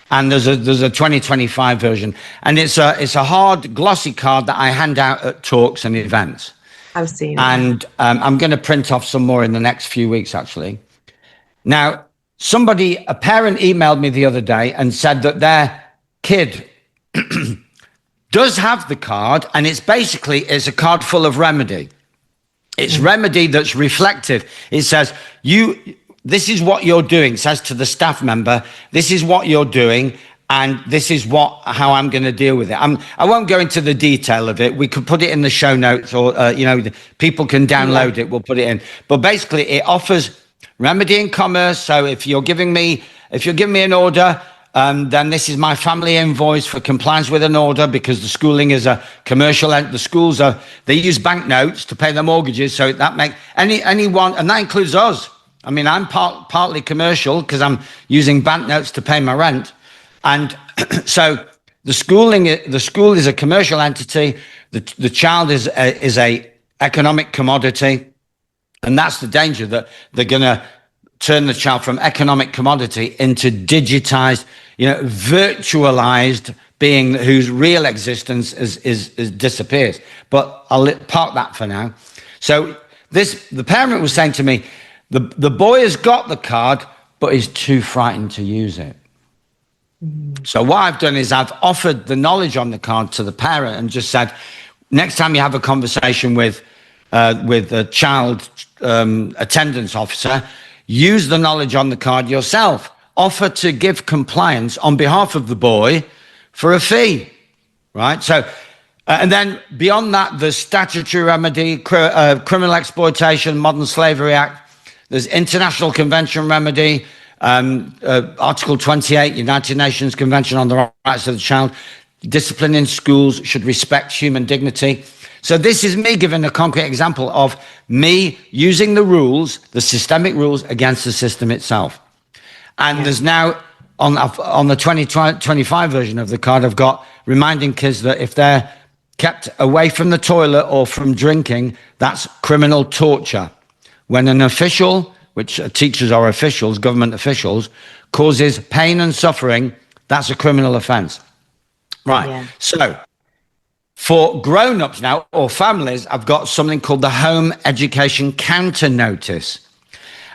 And there's a 2025 version, and it's a hard glossy card that I hand out at talks and events. I've seen it. And I'm going to print off some more in the next few weeks, actually. Now, a parent emailed me the other day and said that their kid does have the card, and it's a card full of remedy. It's remedy that's reflective. It says, this is what you're doing. It says to the staff member, this is what you're doing, and this is how I'm going to deal with it. I won't go into the detail of it. We could put it in the show notes, or people can download it. We'll put it in. But basically, it offers remedy in commerce. So if you're giving me an order, then this is my family invoice for compliance with an order, because the schooling is a commercial. The schools they use banknotes to pay their mortgages. So that makes anyone, and that includes us. I mean, I'm partly commercial because I'm using banknotes to pay my rent. And so The school is a commercial entity. The child is a economic commodity, and that's the danger, that they're going to turn the child from economic commodity into digitized, virtualized being whose real existence is disappears. But I'll park that for now. So the parent was saying to me, the boy has got the card, but he's too frightened to use it. So what I've done is I've offered the knowledge on the card to the parent and just said, next time you have a conversation with a child attendance officer, use the knowledge on the card yourself. Offer to give compliance on behalf of the boy for a fee, right? So, and then beyond that, there's statutory remedy, criminal exploitation, Modern Slavery Act. There's International Convention remedy, Article 28, United Nations Convention on the Rights of the Child. Discipline in schools should respect human dignity. So this is me giving a concrete example of me using the rules, the systemic rules, against the system itself. And there's now, on the 2025 version of the card, I've got reminding kids that if they're kept away from the toilet or from drinking, that's criminal torture. When an official, which teachers are officials, government officials, causes pain and suffering, that's a criminal offence. Right. Yeah. So for grown-ups now, or families, I've got something called the Home Education Counter Notice.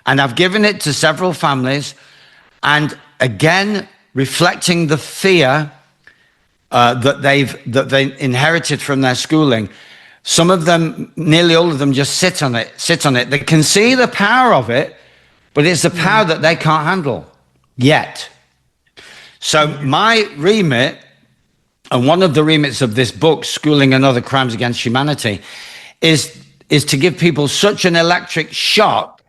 And I've given it to several families, and again, reflecting the fear that they inherited from their schooling. Some of them, nearly all of them, just sit on it. They can see the power of it, but it's the power that they can't handle yet. So my remit, and one of the remits of this book, Schooling and Other Crimes Against Humanity, is to give people such an electric shock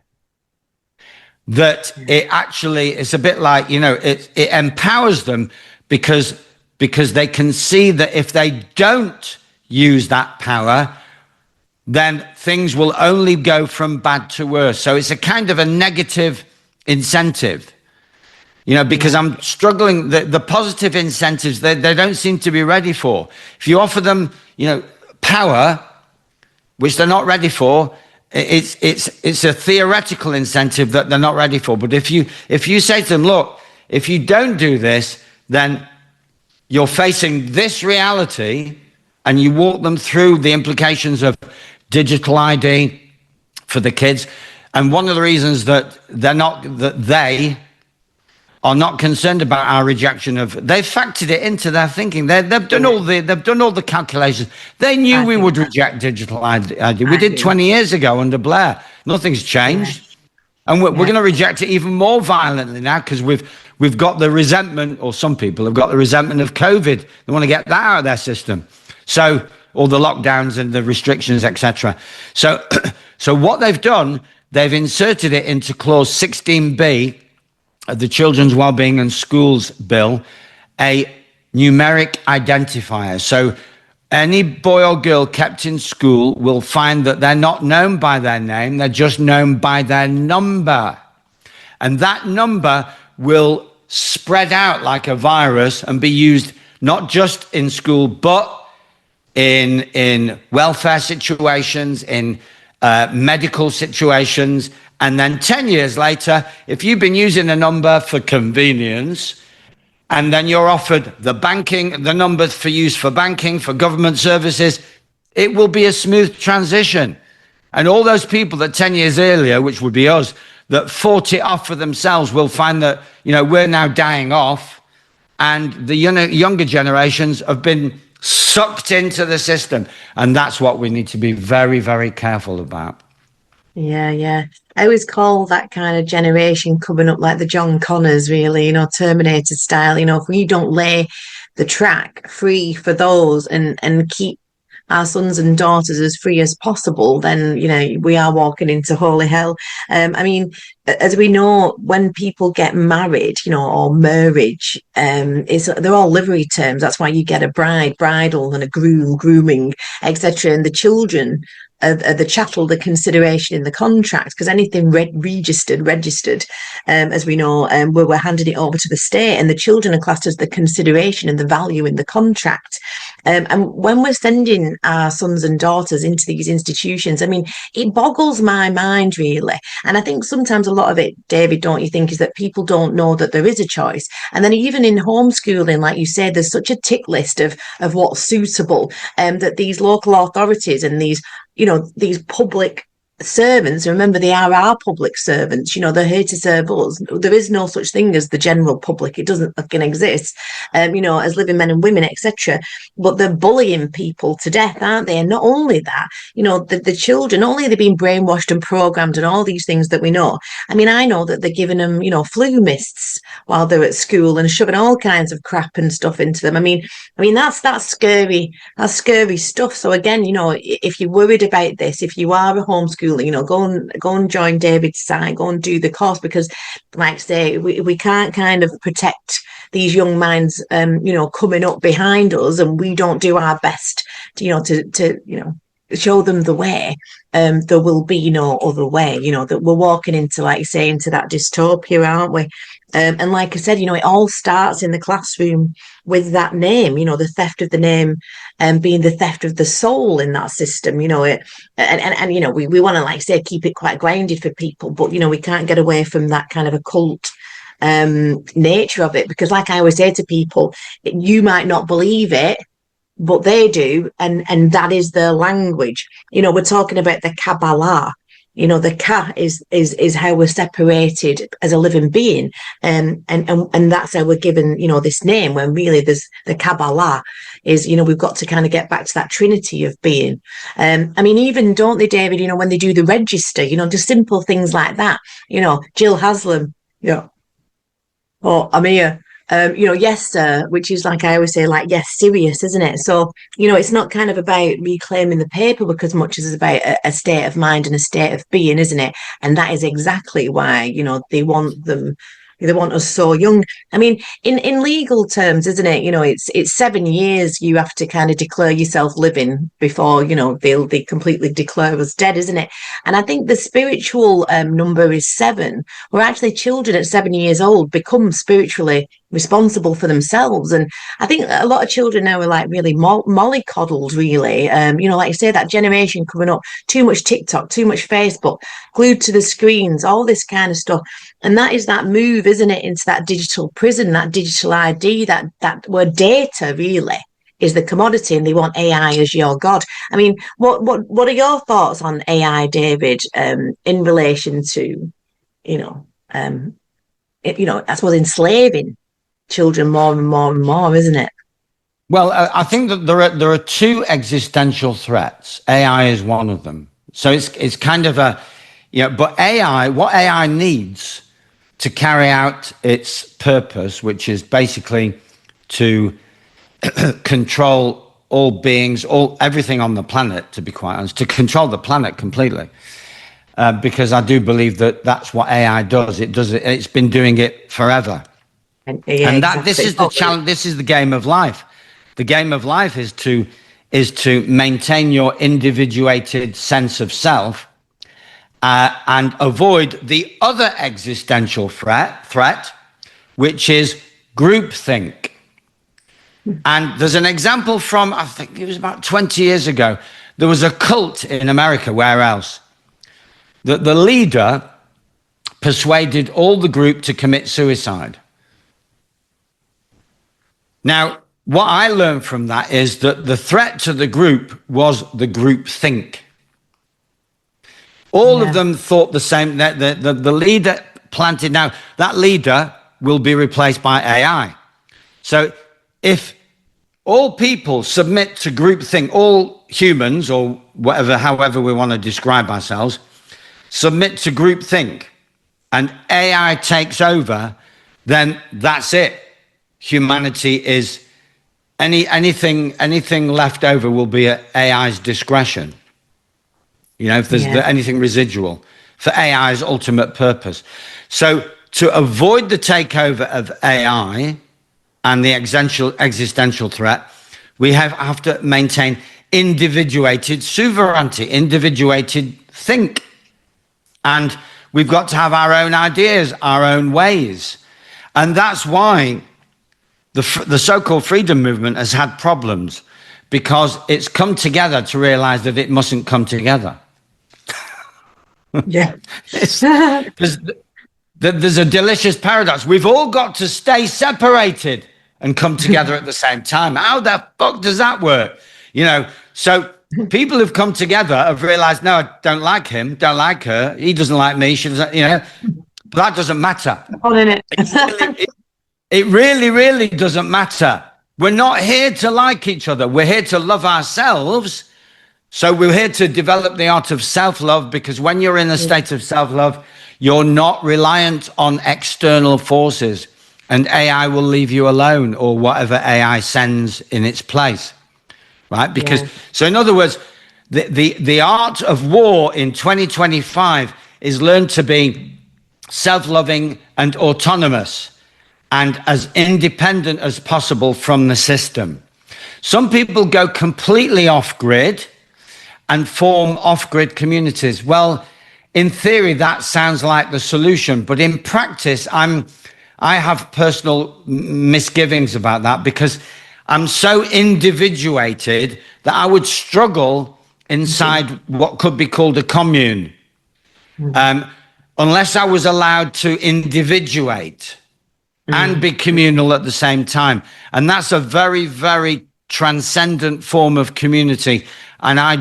that it actually is a bit like, it empowers them, because they can see that if they don't use that power, then things will only go from bad to worse. So it's a kind of a negative incentive, because I'm struggling. The positive incentives, they don't seem to be ready for. If you offer them, power, which they're not ready for, it's a theoretical incentive that they're not ready for. But if you say to them, look, if you don't do this, then you're facing this reality, and you walk them through the implications of digital ID for the kids. And one of the reasons that they are not concerned about our rejection of, they've factored it into their thinking. They've done all the calculations. They knew we would reject digital ID. We did 20 years ago under Blair. Nothing's changed. And we're going to reject it even more violently now, because we've got the resentment, or some people have got the resentment of COVID. They want to get that out of their system. So, all the lockdowns and the restrictions, etc. So what they've done, they've inserted it into clause 16B of the Children's Wellbeing and Schools Bill, a numeric identifier. So any boy or girl kept in school will find that they're not known by their name, they're just known by their number. And that number will spread out like a virus and be used not just in school, but in welfare situations, in medical situations. And then 10 years later, if you've been using a number for convenience, and then you're offered the numbers for use for banking, for government services, it will be a smooth transition. And all those people that 10 years earlier, which would be us, that fought it off for themselves, will find that, we're now dying off, and the younger generations have been sucked into the system. And that's what we need to be very, very careful about. Yeah. I always call that kind of generation coming up like the John Connors, really, Terminator style. If we don't lay the track free for those and keep our sons and daughters as free as possible, then, we are walking into holy hell. As we know, when people get married, or marriage, they're all livery terms. That's why you get a bride, bridal, and a groom, grooming, etc. And the children the chattel, the consideration in the contract, because anything registered, as we know, we're handing it over to the state, and the children are classed as the consideration and the value in the contract. And when we're sending our sons and daughters into these institutions, I mean, it boggles my mind, really. And I think sometimes a lot of it, David, don't you think, is that people don't know that there is a choice. And then even in homeschooling, like you said, there's such a tick list of what's suitable, that these local authorities and these public servants, remember, they are our public servants, they're here to serve us. There is no such thing as the general public. It doesn't fucking exist, as living men and women, etc. But they're bullying people to death, aren't they? And not only that, the children, not only are they being brainwashed and programmed and all these things that we know. I mean, I know that they're giving them, flu mists while they're at school and shoving all kinds of crap and stuff into them. I mean, that's scary. That's scary stuff. So again, if you're worried about this, if you are a homeschooler, go and join David's side, go and do the course, because, like I say, we can't kind of protect these young minds, coming up behind us, and we don't do our best to show them the way. There will be no other way. That we're walking into, like you say, into that dystopia, aren't we? And like I said, it all starts in the classroom with that name, the theft of the name, being the theft of the soul in that system, we want to, like I say, keep it quite grounded for people, but, we can't get away from that kind of occult nature of it, because like I always say to people, you might not believe it, but they do, and that is their language. We're talking about the Kabbalah. The ka is how we're separated as a living being, and that's how we're given, this name, when really there's the Kabbalah is, we've got to kind of get back to that trinity of being. I mean, even, don't they, David, when they do the register, just simple things like that, Jill Haslam, or Amir, yes, sir, which is, like I always say, like, yes, serious, isn't it? So, it's not kind of about reclaiming the paperwork as much as it's about a state of mind and a state of being, isn't it? And that is exactly why, they want us so young. I mean, in legal terms, isn't it? It's 7 years you have to kind of declare yourself living before, they completely declare us dead, isn't it? And I think the spiritual number is 7, where actually children at 7 years old become spiritually responsible for themselves. And I think a lot of children now are like really mollycoddled, really. Like you say, that generation coming up, too much TikTok, too much Facebook, glued to the screens, all this kind of stuff. And that is that move, isn't it, into that digital prison, that digital ID, that where data really is the commodity, and they want AI as your god. I mean, what are your thoughts on AI, David, in relation to, I suppose enslaving children more and more and more, isn't it? Well, I think that there are two existential threats. AI is one of them. So it's kind of but what AI needs to carry out its purpose, which is basically to control all beings, everything on the planet, to be quite honest, to control the planet completely. Because I do believe that that's what AI does. It's been doing it forever. And exactly. This is the challenge. This is the game of life. The game of life is to maintain your individuated sense of self, and avoid the other existential threat, which is groupthink. And there's an example from, I think it was about 20 years ago. There was a cult in America, where else, that the leader persuaded all the group to commit suicide. Now, what I learned from that is that the threat to the group was the groupthink. All of them thought the same. That the leader planted. Now, that leader will be replaced by AI. So if all people submit to groupthink, all humans, or whatever, however we want to describe ourselves, submit to groupthink, and AI takes over, then that's it. Humanity is anything left over will be at AI's discretion. If there's anything residual for AI's ultimate purpose. So to avoid the takeover of AI and the existential threat, we have to maintain individuated sovereignty, individuated think. And we've got to have our own ideas, our own ways. And that's why the so-called freedom movement has had problems, because it's come together to realize that it mustn't come together. Yeah. There's a delicious paradox. We've all got to stay separated and come together at the same time. How the fuck does that work? You know, so people who've come together have realized, no, I don't like him, don't like her, he doesn't like me, she doesn't, you know, but that doesn't matter. On in it. It really, really doesn't matter. We're not here to like each other. We're here to love ourselves. So we're here to develop the art of self-love, because when you're in a state of self-love, you're not reliant on external forces, and AI will leave you alone, or whatever AI sends in its place, right? Because, so in other words, the art of war in 2025 is learn to be self-loving and autonomous, and as independent as possible from the system. Some people go completely off-grid and form off-grid communities. Well, in theory, that sounds like the solution, but in practice, I have personal misgivings about that, because I'm so individuated that I would struggle inside what could be called a commune, unless I was allowed to individuate and be communal at the same time. And that's a very, very transcendent form of community. And I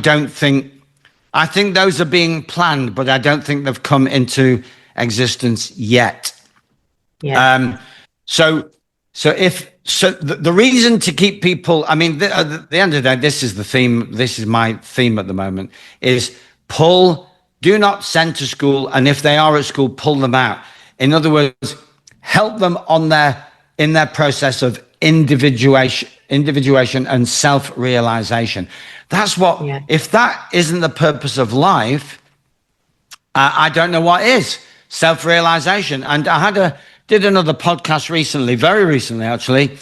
think those are being planned, but I don't think they've come into existence yet. Yeah. So the reason to keep people, I mean, at the end of the day, this is the theme. This is my theme at the moment, is do not send to school. And if they are at school, pull them out. In other words, help them in their process of individuation and self-realization. That's what, if that isn't the purpose of life, I don't know what is. Self-realization. And I did another podcast recently, very recently actually,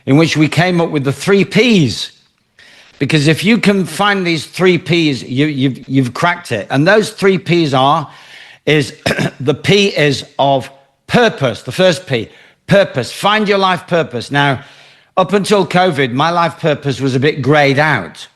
in which we came up with the 3 Ps. Because if you can find these 3 Ps, you've cracked it. And those 3 Ps is the P is of purpose. The first P, purpose. Find your life purpose. Now, up until COVID, my life purpose was a bit grayed out.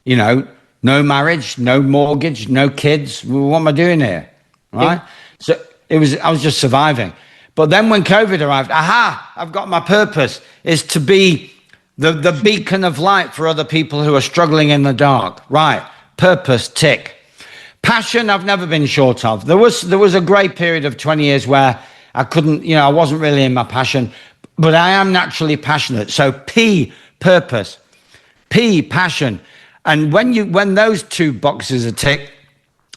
You know, no marriage, no mortgage, no kids. What am I doing here? Right? Yeah. So I was just surviving. But then when COVID arrived, I've got my purpose, is to be the beacon of light for other people who are struggling in the dark. Right. Purpose, tick. Passion, I've never been short of. There was a great period of 20 years where I couldn't, I wasn't really in my passion, but I am naturally passionate. So P, purpose. P, passion. And when those 2 boxes are ticked,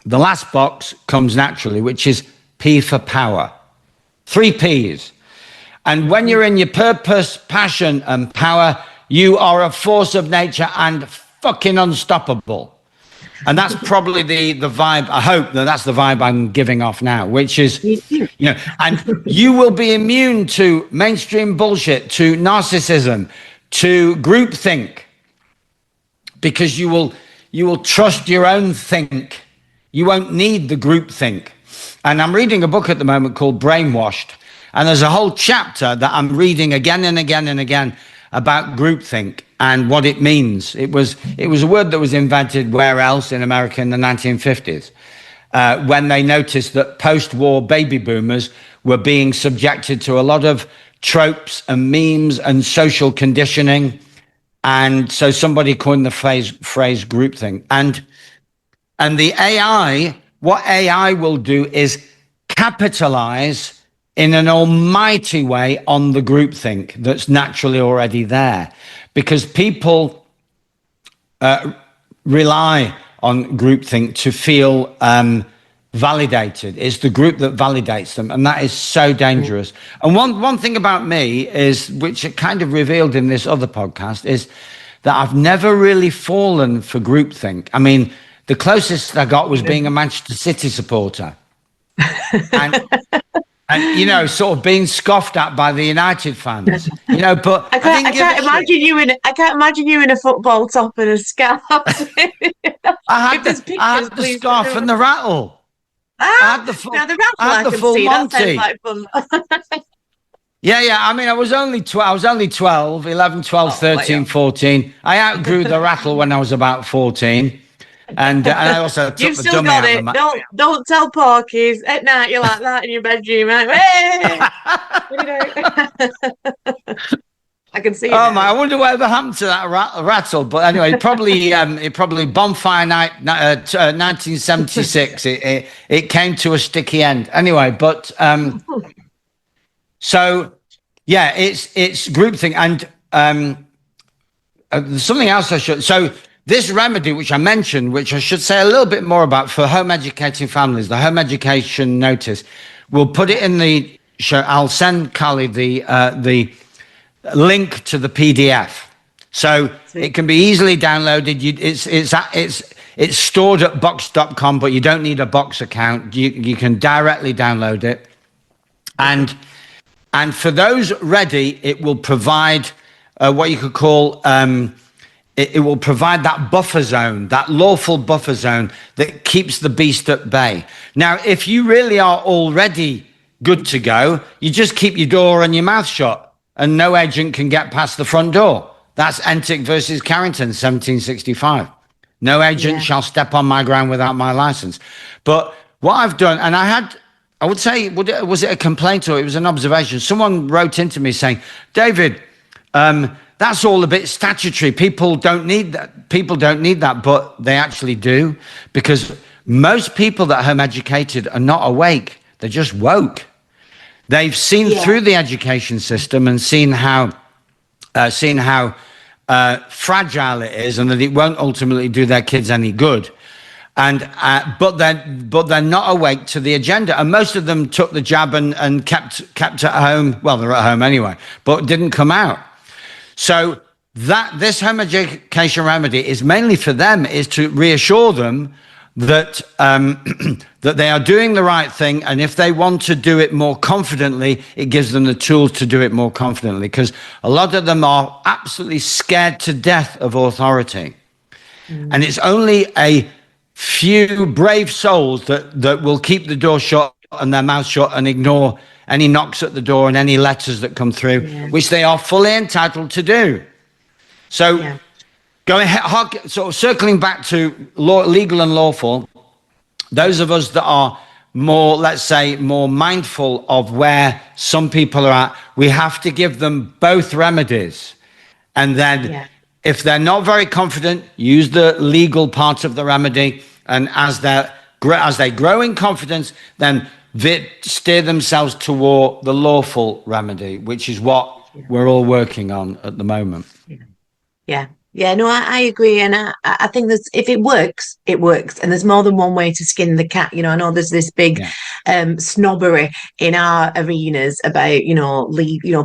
the last box comes naturally, which is P for power. 3 Ps. And when you're in your purpose, passion, and power, you are a force of nature and fucking unstoppable. And that's probably the vibe. I hope that's the vibe I'm giving off now, which is, and you will be immune to mainstream bullshit, to narcissism, to groupthink, because you will trust your own think. You won't need the groupthink. And I'm reading a book at the moment called Brainwashed. And there's a whole chapter that I'm reading again and again and again about groupthink and what it means. It was a word that was invented where else in America in the 1950s, when they noticed that post-war baby boomers were being subjected to a lot of tropes and memes and social conditioning. And so somebody coined the phrase groupthink. And the AI, what AI will do is capitalize in an almighty way on the groupthink that's naturally already there, because people rely on groupthink to feel validated. It's the group that validates them, and that is so dangerous. And one thing about me is, which it kind of revealed in this other podcast, is that I've never really fallen for groupthink. I mean, the closest I got was being a Manchester City supporter. And and sort of being scoffed at by the United fans. But I I can't, didn't I give can't a shit. imagine you in, I can't imagine you in a football top and a scarf. I If had the there's I pictures, had the please. scarf and the rattle. Ah, now the I raffle had I the can full see. That sounds Monty. like fun. Yeah, yeah. I mean, I was only 12, 11, 12, Oh my 13, God. 14. I outgrew the rattle when I was about 14. And I also took You've the still dummy got out of the it. mat. Don't tell Porkies at night. You're like that in your bedroom. Like, hey, what are you doing? I can see it Oh my! I now. wonder whatever happened to that rattle. But anyway, it probably bonfire night, 1976. It came to a sticky end. Anyway, but so yeah, it's groupthink, and there's something else I should. So this remedy, which I mentioned, which I should say a little bit more about for home educating families, the home education notice, we'll put it Yeah. in the show. I'll send Carly the link to the PDF, so it Sweet. can be easily downloaded. It's stored at box.com, but you don't need a Box account. You can directly download it, Okay. and for those ready, it will provide what you could call it will provide that buffer zone, that lawful buffer zone that keeps the beast at bay. Now, if you really are already good to go, you just keep your door and your mouth shut, and no agent can get past the front door. That's Entick versus Carrington, 1765. No agent Yeah. shall step on my ground without my license. But what I've done, and I would say, was it a complaint or it was an observation? Someone wrote into me saying, David, that's all a bit statutory. People don't need that. People don't need that, but they actually do, because most people that are home educated are not awake. They're just woke. They've seen Yeah. through the education system and seen how fragile it is, and that it won't ultimately do their kids any good. And but they're not awake to the agenda, and most of them took the jab and kept at home. Well, they're at home anyway, but didn't come out. So that this home education remedy is mainly for them, is to reassure them that that they are doing the right thing, and if they want to do it more confidently, it gives them the tools to do it more confidently, because a lot of them are absolutely scared to death of authority. And Mm. it's only a few brave souls that will keep the door shut and their mouth shut and ignore any knocks at the door and any letters that come through, Yeah. which they are fully entitled to do. So Yeah. going sort of circling back to legal and lawful, those of us that are more, let's say, more mindful of where some people are at, we have to give them both remedies. And then Yeah. if they're not very confident, use the legal part of the remedy. And as they grow in confidence, then steer themselves toward the lawful remedy, which is what Yeah. we're all working on at the moment. Yeah. Yeah. Yeah, no, I agree. And I think there's, if it works, it works. And there's more than one way to skin the cat. I know there's this big Yeah. snobbery in our arenas about,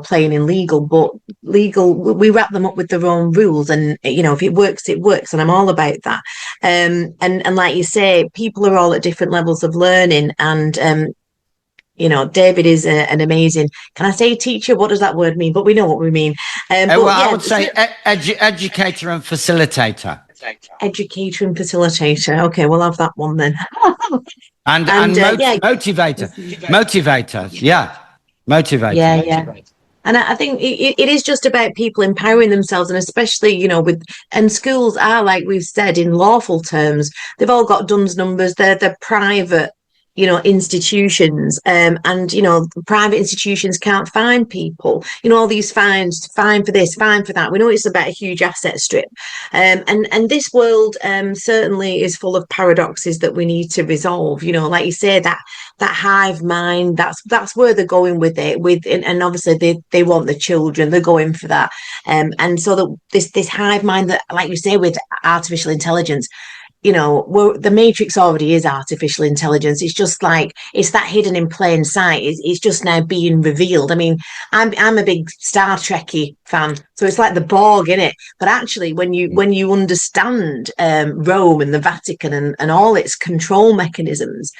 playing in legal, but legal, we wrap them up with their own rules. And, if it works, it works. And I'm all about that. And like you say, people are all at different levels of learning. And, David is an amazing, can I say teacher? What does that word mean? But we know what we mean. Well, But I yeah, would say educator and facilitator. educator and facilitator. Okay, we'll have that one then. And Yeah, motivators. Yeah. yeah, Motivators. yeah. And I think it is just about people empowering themselves, and especially, and schools are, like we've said, in lawful terms, they've all got DUNS numbers. They're private, institutions, and private institutions can't fine people. All these fines, fine for this, fine for that. We know it's about a huge asset strip, and this world certainly is full of paradoxes that we need to resolve. Like you say, that hive mind, that's where they're going with it, and obviously they want the children, they're going for that, and so that this hive mind, that, like you say, with artificial intelligence, the matrix already is artificial intelligence. It's just like it's that hidden in plain sight. It's just now being revealed. I mean, I'm a big Star Trekky fan, so it's like the Borg in it. But actually, when you understand Rome and the Vatican and all its control mechanisms,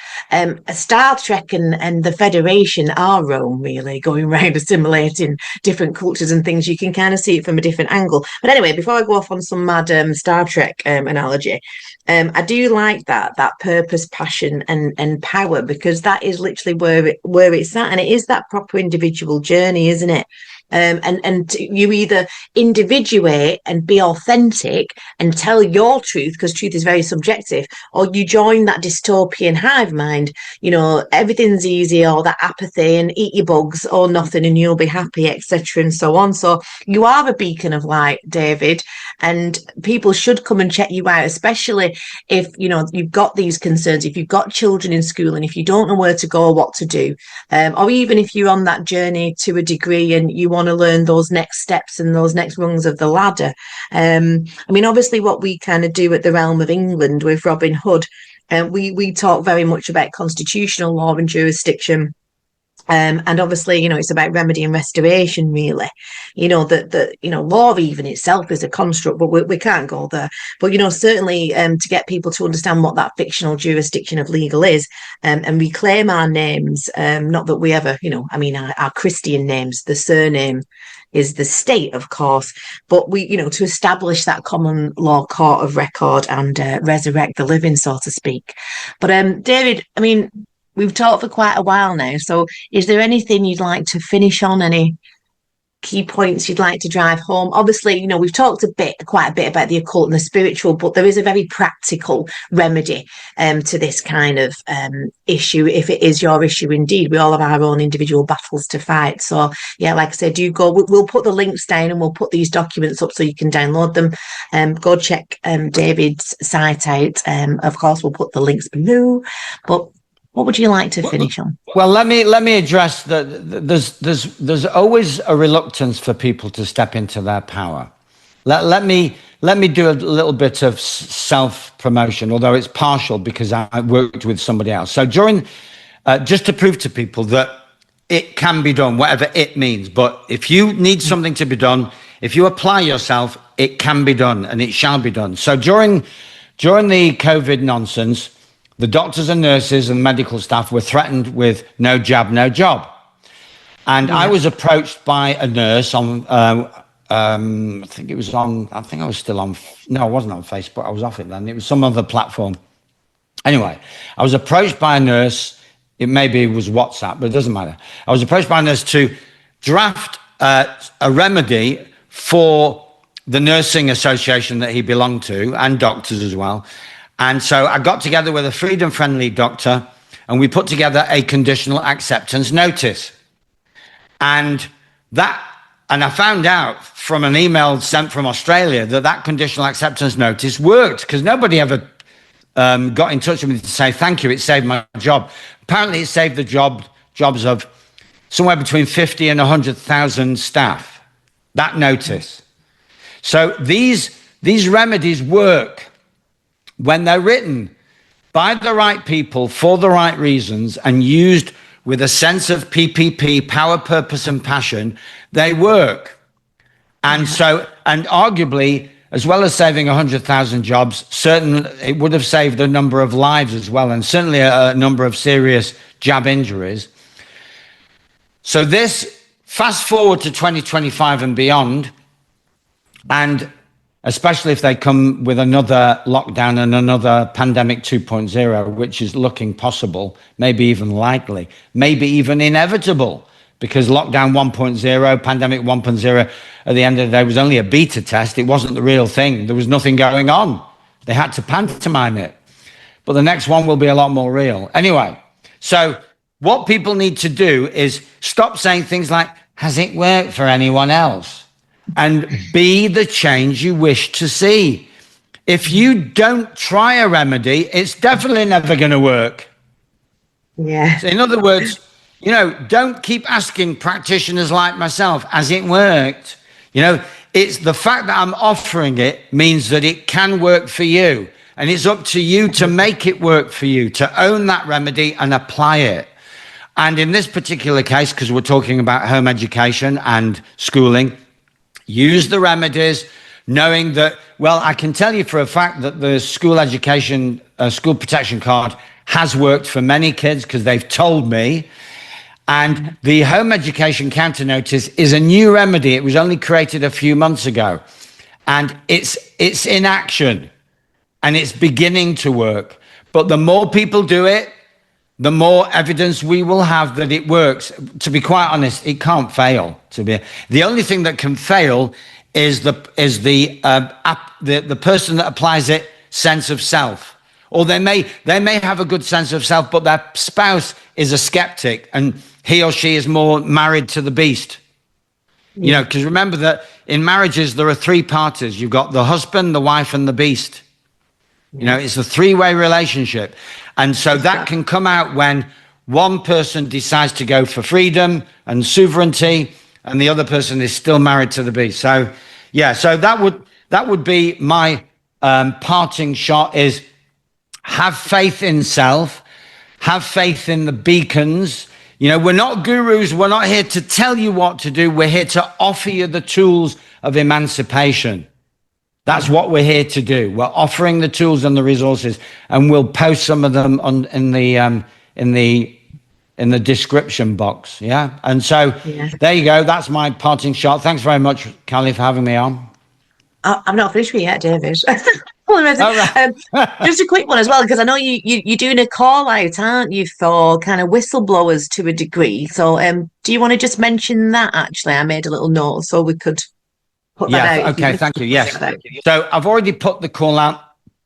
Star Trek and the Federation are Rome, really going around assimilating different cultures and things. You can kind of see it from a different angle. But anyway, before I go off on some mad Star Trek analogy. I do like that purpose, passion, and power, because that is literally where it's at, and it is that proper individual journey, isn't it? And you either individuate and be authentic and tell your truth, because truth is very subjective, or you join that dystopian hive mind. Everything's easy, or that apathy, and eat your bugs or nothing, and you'll be happy, etc., and so on. So you are a beacon of light, David, and people should come and check you out, especially if you've got these concerns, if you've got children in school, and if you don't know where to go or what to do, or even if you're on that journey to a degree and you want to learn those next steps and those next rungs of the ladder. I mean, obviously what we kind of do at the Realm of England with Robin Hood, we talk very much about constitutional law and jurisdiction. And obviously, it's about remedy and restoration, really. Law even itself is a construct, but we can't go there. But, certainly to get people to understand what that fictional jurisdiction of legal is, and reclaim our names, not that we ever, our Christian names, the surname is the state, of course, but to establish that common law court of record and resurrect the living, so to speak. But David, I mean, we've talked for quite a while now. So is there anything you'd like to finish on? Any key points you'd like to drive home? Obviously, we've talked quite a bit about the occult and the spiritual, but there is a very practical remedy to this kind of issue, if it is your issue indeed. We all have our own individual battles to fight. So yeah, like I said, do go. We'll put the links down and we'll put these documents up so you can download them. Go check David's site out. Of course, we'll put the links below. But what would you like to finish on? Well, let me address that. There's always a reluctance for people to step into their power. Let me do a little bit of self promotion, although it's partial because I worked with somebody else. So just to prove to people that it can be done, whatever it means. But if you need something to be done, if you apply yourself, it can be done and it shall be done. So during the COVID nonsense, the doctors and nurses and medical staff were threatened with no jab, no job. And I was approached by a nurse on, I think I was still on, no, I wasn't on Facebook. I was off it then. It was some other platform. Anyway, I was approached by a nurse. Maybe it was WhatsApp, but it doesn't matter. I was approached by a nurse to draft a remedy for the nursing association that he belonged to, and doctors as well. And so I got together with a freedom-friendly doctor, and we put together a conditional acceptance notice. And I found out from an email sent from Australia that conditional acceptance notice worked, because nobody ever got in touch with me to say, thank you, it saved my job. Apparently it saved the jobs of somewhere between 50 and 100,000 staff, that notice. So these remedies work when they're written by the right people for the right reasons and used with a sense of PPP, power, purpose, and passion. They work. And and arguably, as well as saving 100,000 jobs, it would have saved a number of lives as well, and certainly a number of serious jab injuries. So this, fast forward to 2025 and beyond, and especially if they come with another lockdown and another pandemic 2.0, which is looking possible, maybe even likely, maybe even inevitable, because lockdown 1.0, pandemic 1.0, at the end of the day was only a beta test. It wasn't the real thing. There was nothing going on. They had to pantomime it. But the next one will be a lot more real. Anyway, so what people need to do is stop saying things like, has it worked for anyone else? And be the change you wish to see. If you don't try a remedy, it's definitely never going to work. Yeah. So in other words, don't keep asking practitioners like myself, has it worked? It's the fact that I'm offering it means that it can work for you. And it's up to you to make it work for you, to own that remedy and apply it. And in this particular case, because we're talking about home education and schooling, use the remedies, knowing that, well, I can tell you for a fact that the school education, school protection card has worked for many kids because they've told me. And the home education counter notice is a new remedy. It was only created a few months ago. And it's in action and it's beginning to work. But the more people do it, the more evidence we will have that it works. To be quite honest, it can't fail. The only thing that can fail is the person that applies it sense of self. Or they may have a good sense of self, but their spouse is a skeptic and he or she is more married to the beast. Yeah. You know, because remember that in marriages there are three parties. You've got the husband, the wife, and the beast. You know, it's a three-way relationship. And so that can come out when one person decides to go for freedom and sovereignty and the other person is still married to the beast. So, yeah, so that would be my parting shot is have faith in self, have faith in the beacons. You know, we're not gurus. We're not here to tell you what to do. We're here to offer you the tools of emancipation. That's what we're here to do. We're offering the tools and the resources, and we'll post some of them in the description box. Yeah. And so there you go. That's my parting shot. Thanks very much, Callie, for having me on. I'm not finished with you yet, David. Just a quick one as well, because I know you're doing a call out, aren't you, for kind of whistleblowers to a degree. So do you want to just mention that? Actually, I made a little note so we could put that out. Okay, thank you. Yes. So I've already put the call out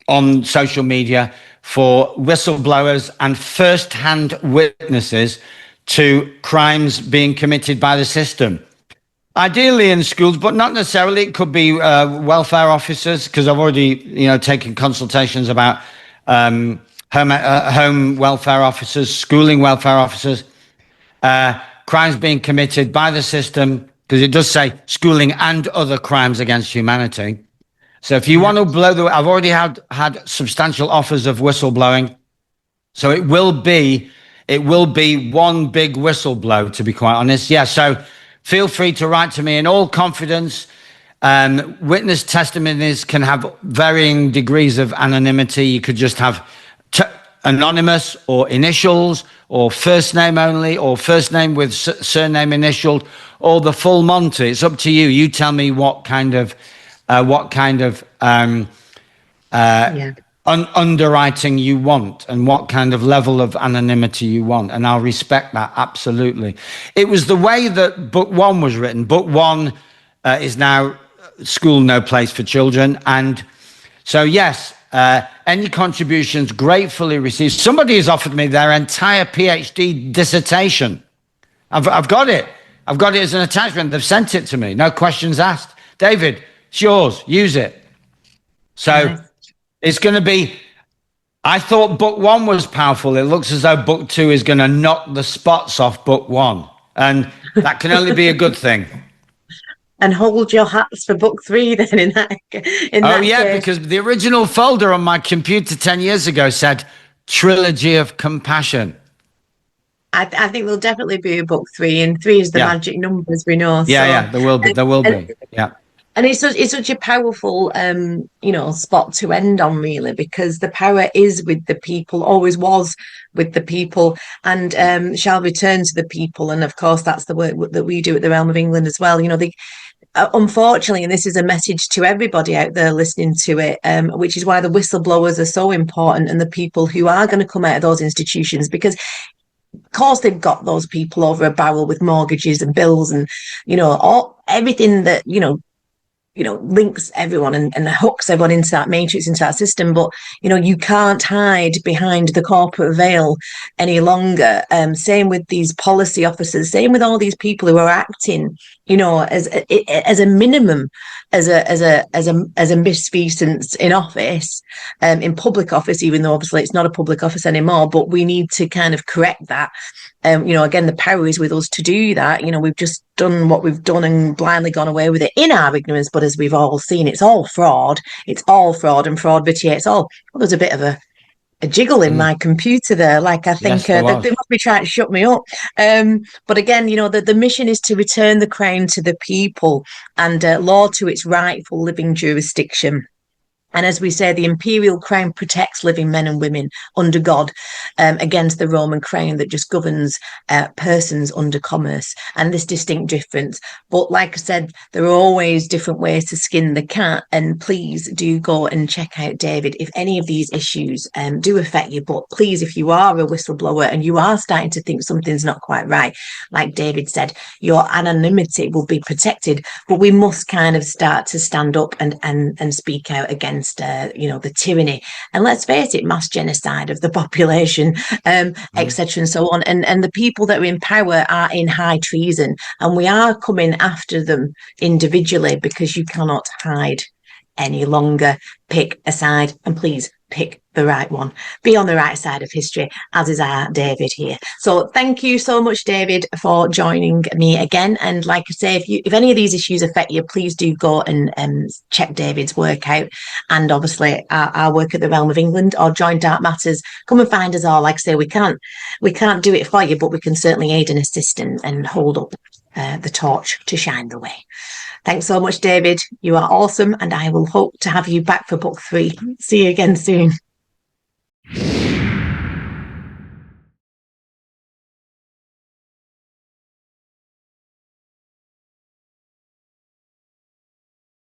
on social media for whistleblowers and first-hand witnesses to crimes being committed by the system. Ideally in schools, but not necessarily. It could be welfare officers, because I've already, taken consultations about home welfare officers, schooling welfare officers, crimes being committed by the system, because it does say schooling and other crimes against humanity. So if you want to blow I've already had substantial offers of whistleblowing. So it will be one big whistleblow, to be quite honest. Yeah. So feel free to write to me in all confidence. Witness testimonies can have varying degrees of anonymity. You could just have anonymous or initials or first name only or first name with surname initialed or the full Monty. It's up to you. You tell me what kind of underwriting you want and what kind of level of anonymity you want, and I'll respect that absolutely. It was the way that book one was written. Book one is now School No Place for Children, and so yes, any contributions gratefully received. Somebody has offered me their entire PhD dissertation. I've got it as an attachment. They've sent it to me, no questions asked. David, it's yours, use it. So it's going to be, I thought book one was powerful. It looks as though book two is going to knock the spots off book one. And that can only be a good thing. And hold your hats for book three then in that case. Because the original folder on my computer 10 years ago said Trilogy of Compassion. I think there'll definitely be a book three, and three is the magic number, as we know. There will be. Yeah. And it's such a powerful, spot to end on, really, because the power is with the people, always was with the people, and shall return to the people. And of course, that's the work that we do at the Realm of England as well. Unfortunately, and this is a message to everybody out there listening to it, which is why the whistleblowers are so important, and the people who are going to come out of those institutions, because of course they've got those people over a barrel with mortgages and bills and everything that links everyone and hooks everyone into that matrix, into that system. But you can't hide behind the corporate veil any longer. Same with these policy officers, same with all these people who are acting you know, as a minimum, as a misfeasance in office, in public office, even though obviously it's not a public office anymore, but we need to kind of correct that. You know, again, the power is with us to do that. You know, we've just done what we've done and blindly gone away with it in our ignorance. But as we've all seen, it's all fraud. It's all fraud, and fraud vitiates all. Well, there's a bit of a jiggle in my computer there. Like, I think Yes, there they was. must be trying to shut me up. But again, you know, the mission is to return the crown to the people and law to its rightful living jurisdiction. And as we say, the imperial crown protects living men and women under God, against the Roman crown that just governs persons under commerce, and this distinct difference. But like I said, there are always different ways to skin the cat. And please do go and check out David if any of these issues do affect you. But please, if you are a whistleblower and you are starting to think something's not quite right, like David said, your anonymity will be protected. But we must kind of start to stand up and speak out against you know, the tyranny, and let's face it, mass genocide of the population, etc., and so on. And the people that are in power are in high treason, and we are coming after them individually, because you cannot hide any longer. Pick a side, and please pick the right one. Be on the right side of history, as is our David here. So thank you so much, David, for joining me again. And like I say, if any of these issues affect you, please do go and check David's work out, and obviously our work at the Realm of England, or join Dark Matters. Come and find us all. Like I say, we can't do it for you, but we can certainly aid and assist and hold up the torch to shine the way. Thanks so much, David. You are awesome, and I will hope to have you back for book 3. See you again soon.